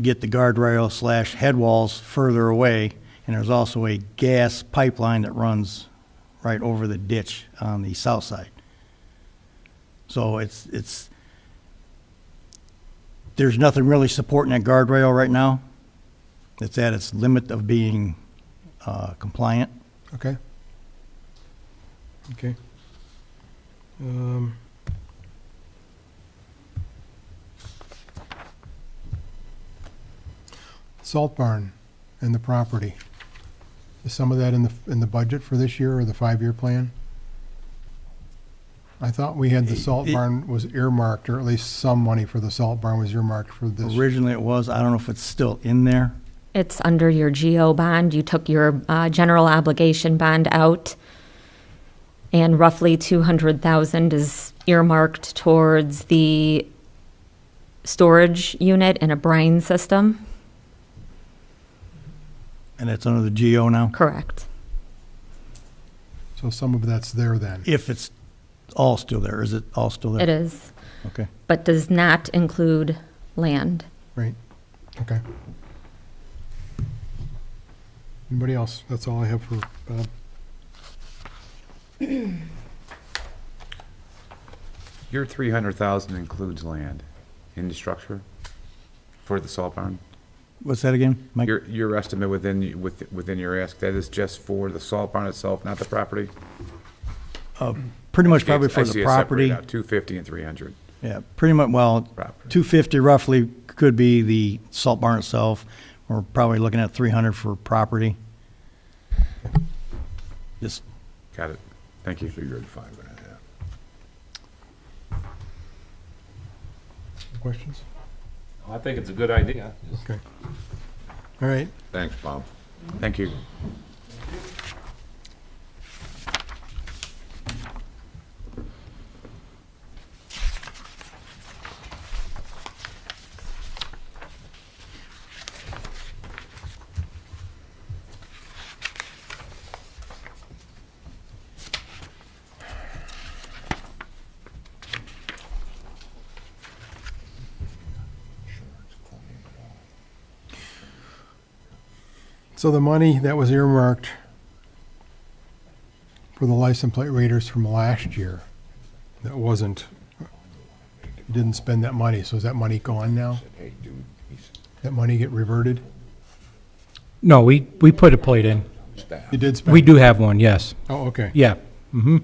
get the guardrail / head walls further away, and there's also a gas pipeline that runs right over the ditch on the south side. So there's nothing really supporting that guardrail right now. It's at its limit of being compliant. Okay. Okay. Salt barn and the property. Is some of that in the budget for this year or the 5-year plan? I thought we had the salt barn was earmarked, or at least some money for the salt barn was earmarked for this. Originally it was. I don't know if it's still in there. It's under your GO bond. You took your general obligation bond out, and roughly 200,000 is earmarked towards the storage unit and a brine system. And it's under the GO now? Correct. So some of that's there then. If it's all still there. Is it all still there? It is, Okay. but does not include land. Right. Okay. Anybody else? That's all I have for Bob. Your 300,000 includes land in the structure for the salt barn? What's that again, Mike? Your estimate within your ask, that is just for the salt barn itself, not the property? Pretty much probably I for see the it property. separated out, 250 and 300. Yeah, pretty much, well, Property. 250 roughly could be the salt barn itself. We're probably looking at 300 for property. Just, Got it. Thank you. So you're at 5.5. Questions? I think it's a good idea. Okay. All right. Thanks, Bob. Thank you. So the money that was earmarked for the license plate readers from last year, that wasn't, you didn't spend that money, so is that money gone now? Hey, dude, That money get reverted? No, we put a plate in. You did spend? We do have one, yes. Oh, okay. Yeah. Mm-hmm.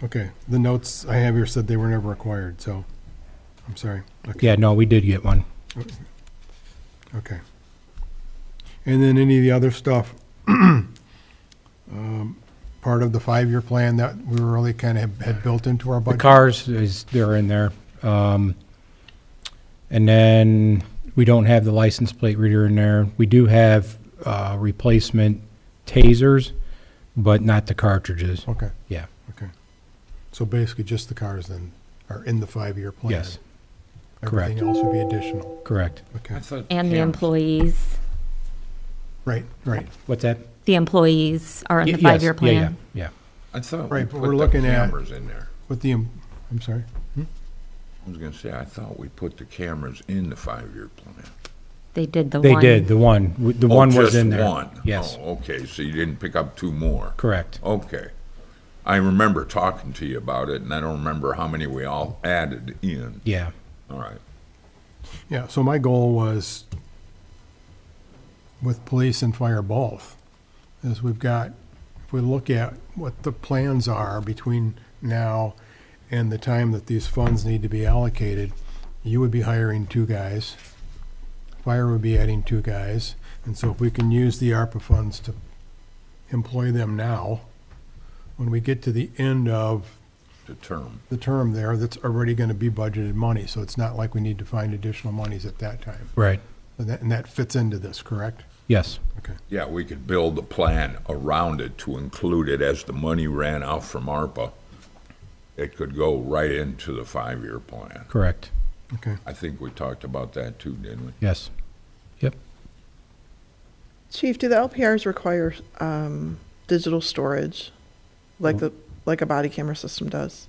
Okay, the notes I have here said they were never acquired, so, I'm sorry. Okay. Yeah, no, we did get one. Okay. And then any of the other stuff, part of the 5-year plan that we were really kind of had built into our The budget? cars, they're in there. And then we don't have the license plate reader in there. We do have replacement tasers, but not the cartridges. Okay, Yeah, okay. So basically just the cars then are in the 5-year plan? yes, correct. Everything else would be additional? correct. Okay, And the employees. right. What's that? The employees are in the Yes, 5-year plan. Yeah. I thought Right, we but put we're the looking at- cameras in there. With the, I'm sorry? I was gonna say, I thought we put the cameras in the 5-year plan. They did the They one. did, the one Oh, was just in there. one? Yes, Oh, okay, so you didn't pick up 2 more? correct. Okay. I remember talking to you about it, and I don't remember how many we all added in. Yeah, All right. Yeah, so my goal was, with police and fire both, is we've got, if we look at what the plans are between now and the time that these funds need to be allocated, you would be hiring 2 guys, fire would be adding 2 guys, and so if we can use the ARPA funds to employ them now, when we get to the end of The term. the term there, that's already gonna be budgeted money, so it's not like we need to find additional monies at that time. right. And that fits into this, correct? Yes, Okay. Yeah, we could build a plan around it to include it as the money ran out from ARPA. It could go right into the 5-year plan. correct. Okay. I think we talked about that too, didn't we? Yes. Yep. Chief, do the LPRs require digital storage like a body camera system does?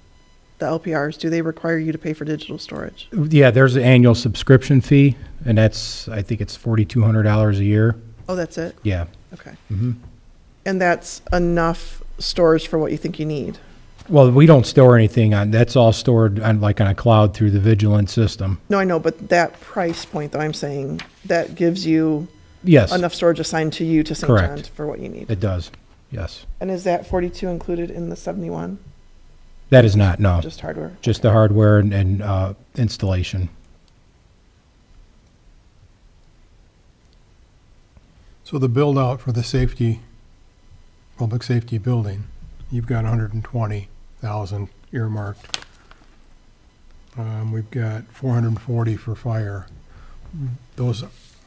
The LPRs, do they require you to pay for digital storage? Yeah, there's an annual subscription fee, and that's, I think it's $4,200 a year. Oh, that's it? Yeah. Okay. Mm-hmm. And that's enough storage for what you think you need? Well, we don't store anything on, that's all stored on, like on a cloud through the Vigilant system. No, I know, but that price point, though, I'm saying, that gives you Yes, enough storage assigned to you to St. Correct. John's for what you need. it does. Yes. And is that 42 included in the 71? That is not, no. Just hardware? Just the hardware and installation. So the build out for the safety, public safety building, you've got 120,000 earmarked. We've got 440 for fire. Those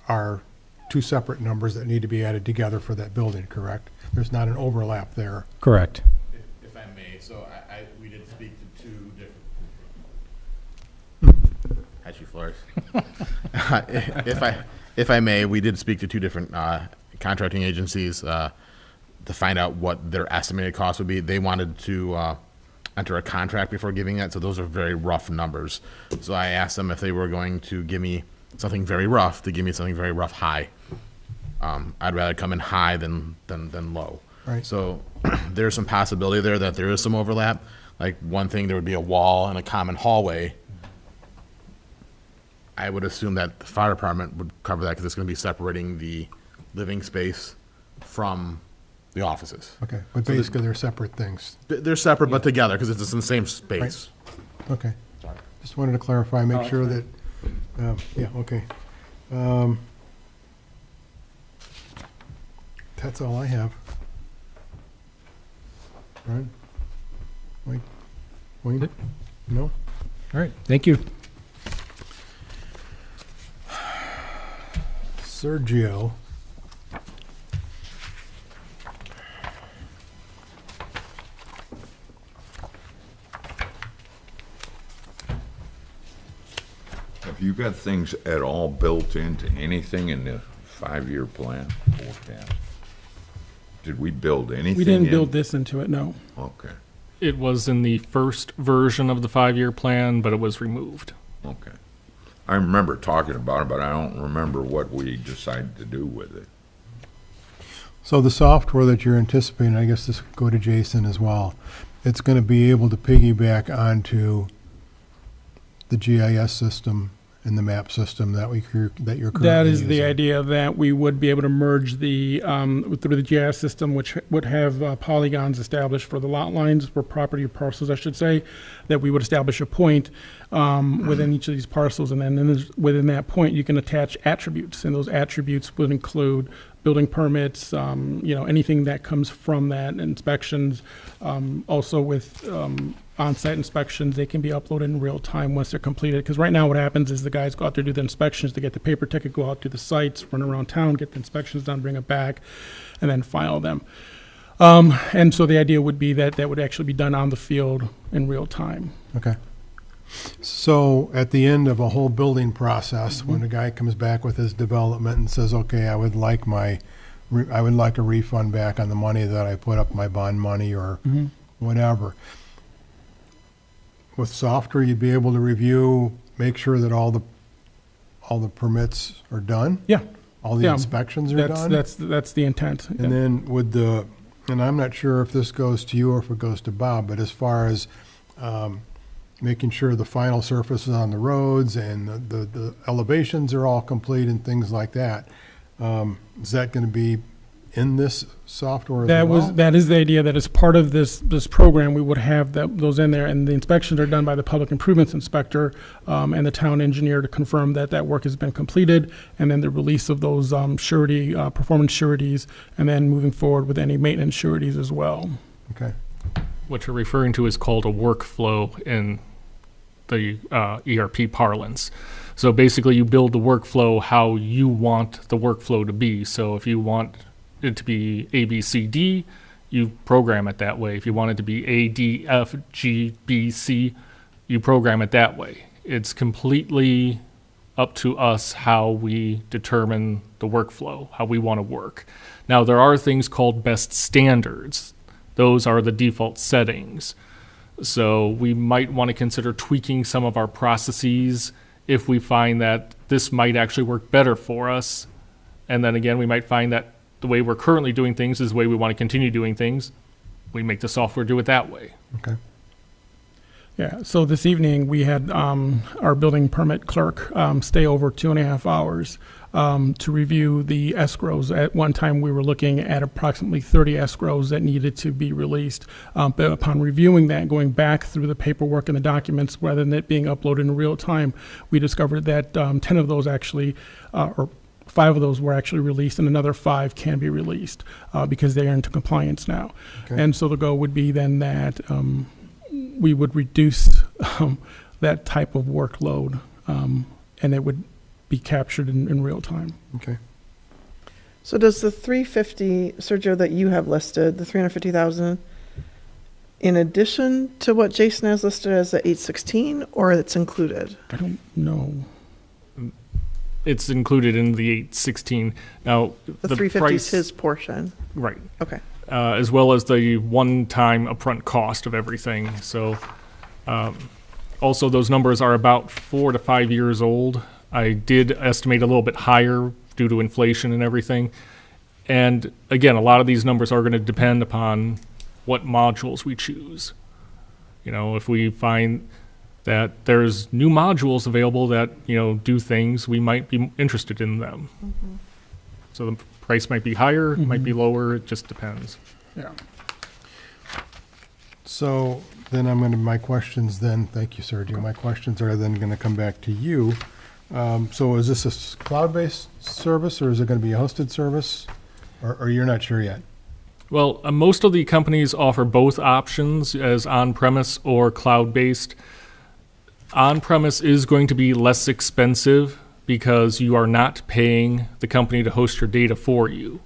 are two separate numbers that need to be added together for that building, correct? There's not an overlap there. Correct. If I may, so we did speak to two different. Hi, Chief Flores. If I may, we did speak to two different contracting agencies to find out what their estimated cost would be. They wanted to enter a contract before giving that, so those are very rough numbers. So I asked them if they were going to give me something very rough, to give me something very rough high. I'd rather come in high than low. Right. So there's some possibility there that there is some overlap. Like one thing, there would be a wall and a common hallway. I would assume that the fire department would cover that because it's going to be separating the living space from the offices. Okay, but basically they're separate things. They're separate but together because it's in the same space. Okay. Just wanted to clarify, make sure that, yeah, okay. That's all I have. Right? Mike? Wayne? No? All right, thank you. Sergio. Have you got things at all built into anything in the 5-year plan forecast? Did we build anything We didn't in? build this into it, no. Okay, It was in the first version of the 5-year plan, but it was removed. okay. I remember talking about it, but I don't remember what we decided to do with it. So the software that you're anticipating, I guess this could go to Jason as well. It's going to be able to piggyback onto the GIS system and the map system that you're currently That is the using. idea, that we would be able to merge the, through the GIS system, which would have polygons established for the lot lines, for property parcels, I should say, that we would establish a point within each of these parcels, and then within that point, you can attach attributes, and those attributes would include building permits, anything that comes from that, inspections, also with on-site inspections, they can be uploaded in real time once they're completed. Because right now what happens is the guys go out there, do the inspections, they get the paper ticket, go out to the sites, run around town, get the inspections done, bring it back, and then file them. And so the idea would be that that would actually be done on the field in real time. Okay. So at the end of a whole building process, when a guy comes back with his development and says, okay, I would like a refund back on the money that I put up, my bond money or whatever. With software, you'd be able to review, make sure that all the permits are done? Yeah. All the Yeah. inspections are done? That's the intent. And then and I'm not sure if this goes to you or if it goes to Bob, but as far as making sure the final surfaces on the roads and the elevations are all complete and things like that, is that going to be in this software as well? That is the idea, that as part of this program, we would have those in there, and the inspections are done by the public improvements inspector and the town engineer to confirm that that work has been completed, and then the release of those performance sureties, and then moving forward with any maintenance sureties as well. Okay. What you're referring to is called a workflow in the ERP parlance. So basically, you build the workflow how you want the workflow to be. So if you want it to be A, B, C, D, you program it that way. If you want it to be A, D, F, G, B, C, you program it that way. It's completely up to us how we determine the workflow, how we want to work. Now, there are things called best standards. Those are the default settings. So we might want to consider tweaking some of our processes if we find that this might actually work better for us. And then again, we might find that the way we're currently doing things is the way we want to continue doing things. We make the software do it that way. Okay. Yeah, so this evening, we had our building permit clerk stay over 2.5 hours to review the escrows. At one time, we were looking at approximately 30 escrows that needed to be released. But upon reviewing that, going back through the paperwork and the documents, rather than it being uploaded in real time, we discovered that 10 of those actually, or 5 of those were actually released, and another 5 can be released because they are into compliance now. Okay. And so the goal would be then that we would reduce that type of workload, and it would be captured in real time. Okay. So does the 350, Sergio, that you have listed, the 350,000, in addition to what Jason has listed as the 816, or it's included? I don't know. It's included in the 816. Now, The 350 is his portion. Right. Okay. As well as the one-time upfront cost of everything. So also those numbers are about 4 to 5 years old. I did estimate a little bit higher due to inflation and everything. And again, a lot of these numbers are going to depend upon what modules we choose. You know, if we find that there's new modules available that, you know, do things, we might be interested in them. Mm-hmm. So the price might be higher, might be lower, it just depends. Yeah. So then my questions then, thank you, Sergio. My questions are then going to come back to you. So is this a cloud-based service, or is it going to be a hosted service? Or you're not sure yet? Well, most of the companies offer both options as on-premise or cloud-based. On-premise is going to be less expensive because you are not paying the company to host your data for you.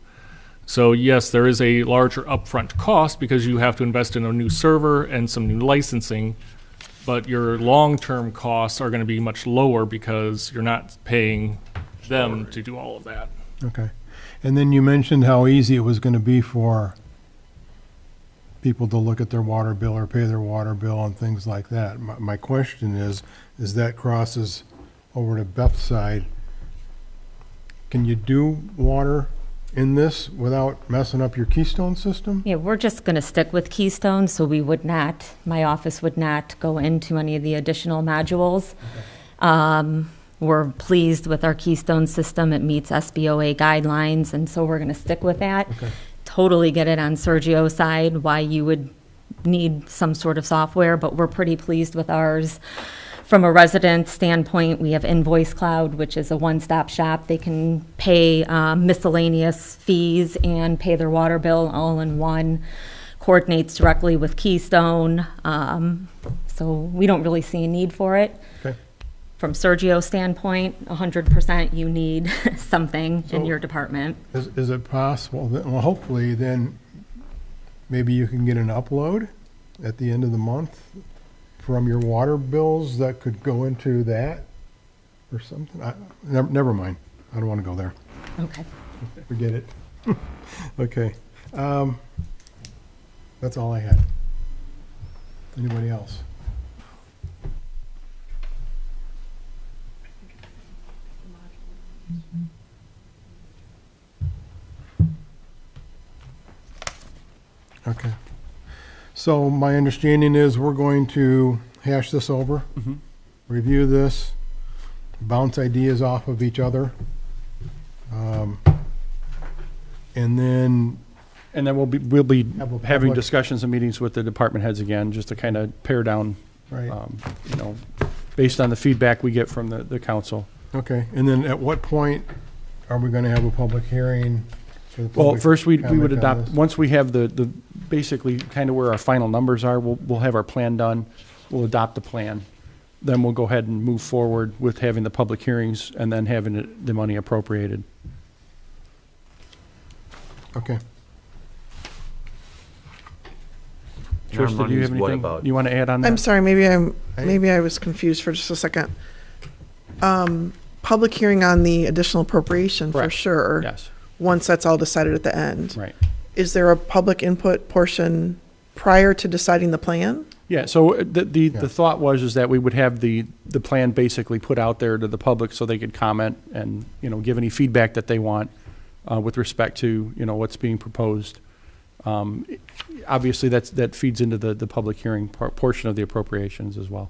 So yes, there is a larger upfront cost because you have to invest in a new server and some new licensing, but your long-term costs are going to be much lower because you're not paying them to do all of that. Okay. And then you mentioned how easy it was going to be for people to look at their water bill or pay their water bill and things like that. My question is that crosses over to Beth's side. Can you do water in this without messing up your Keystone system? Yeah, we're just going to stick with Keystone, so we would not, my office would not go into any of the additional modules. We're pleased with our Keystone system. It meets SBOA guidelines, and so we're going to stick with that. Okay. Totally get it on Sergio's side, why you would need some sort of software, but we're pretty pleased with ours. From a resident standpoint, we have Invoice Cloud, which is a one-stop shop. They can pay miscellaneous fees and pay their water bill all in one. Coordinates directly with Keystone. So we don't really see a need for it. Okay. From Sergio's standpoint, 100% you need something in your department. Is it possible, well, hopefully then maybe you can get an upload at the end of the month from your water bills that could go into that or something? Never mind. I don't want to go there. Okay. Forget it. Okay. That's all I had. Anybody else? Okay. So my understanding is we're going to hash this over, review this, bounce ideas off of each other. And then we'll be Have a having public- discussions and meetings with the department heads again, just to kind of pare down, Right. Based on the feedback we get from the council. Okay, and then at what point are we gonna have a public hearing? for the Well, public first, we comment would on adopt, this? once we have the basically kind of where our final numbers are, we'll have our plan done. We'll adopt the plan. then we'll go ahead and move forward with having the public hearings and then having the money appropriated. Okay. Trista, do you have anything you want to add on that? I'm sorry, maybe I was confused for just a second. Public hearing on the additional appropriation for Correct. sure. Yes, Once that's all decided at the end. right. Is there a public input portion prior to deciding the plan? Yeah, so the thought was is that we would have the plan basically put out there to the public so they could comment and, you know, give any feedback that they want with respect to, you know, what's being proposed. Obviously, that feeds into the public hearing portion of the appropriations as well.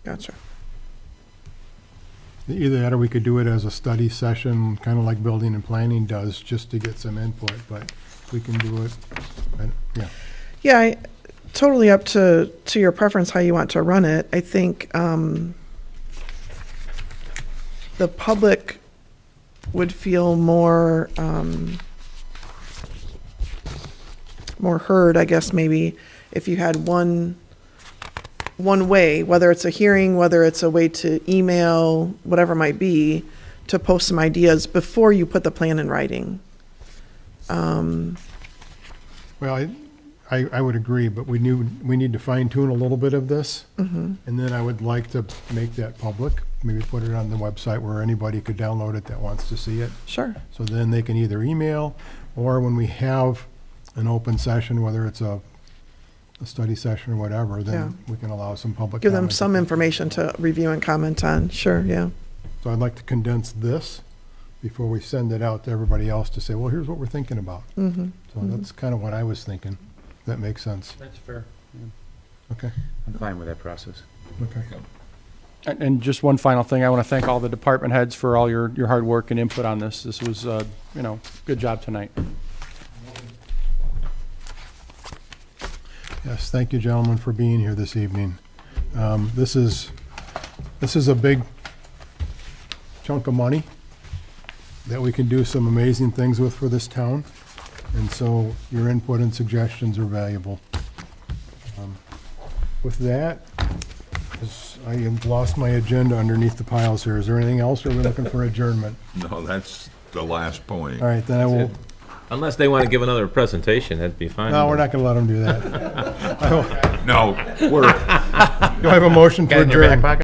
Gotcha. Either that or we could do it as a study session, kind of like building and planning does, just to get some input, but we can do it, yeah. Yeah, totally up to your preference how you want to run it. I think the public would feel more heard, I guess, maybe, if you had one way, whether it's a hearing, whether it's a way to email, whatever it might be, to post some ideas before you put the plan in writing. Well, I would agree, but we need to fine tune a little bit of this. And then I would like to make that public, maybe put it on the website where anybody could download it that wants to see it. Sure. So then they can either email, or when we have an open session, whether it's a study session or whatever, then we can allow some public Give them comment. some information to review and comment on. Sure, yeah. So I'd like to condense this before we send it out to everybody else to say, well, here's what we're thinking about. Mm-hmm. So that's kind of what I was thinking. That makes sense. That's fair. Okay, I'm fine with that process. okay. And just one final thing, I want to thank all the department heads for all your hard work and input on this. This was, you know, good job tonight. Yes, thank you, gentlemen, for being here this evening. This is a big chunk of money that we can do some amazing things with for this town, and so your input and suggestions are valuable. With that, I have lost my agenda underneath the piles here. Is there anything else, or are we looking for adjournment? No, that's the last point. All right, then I will, Unless they want to give another presentation, that'd be fine. no, we're not going to let them do that. No, we're, Do I have a motion to adjourn?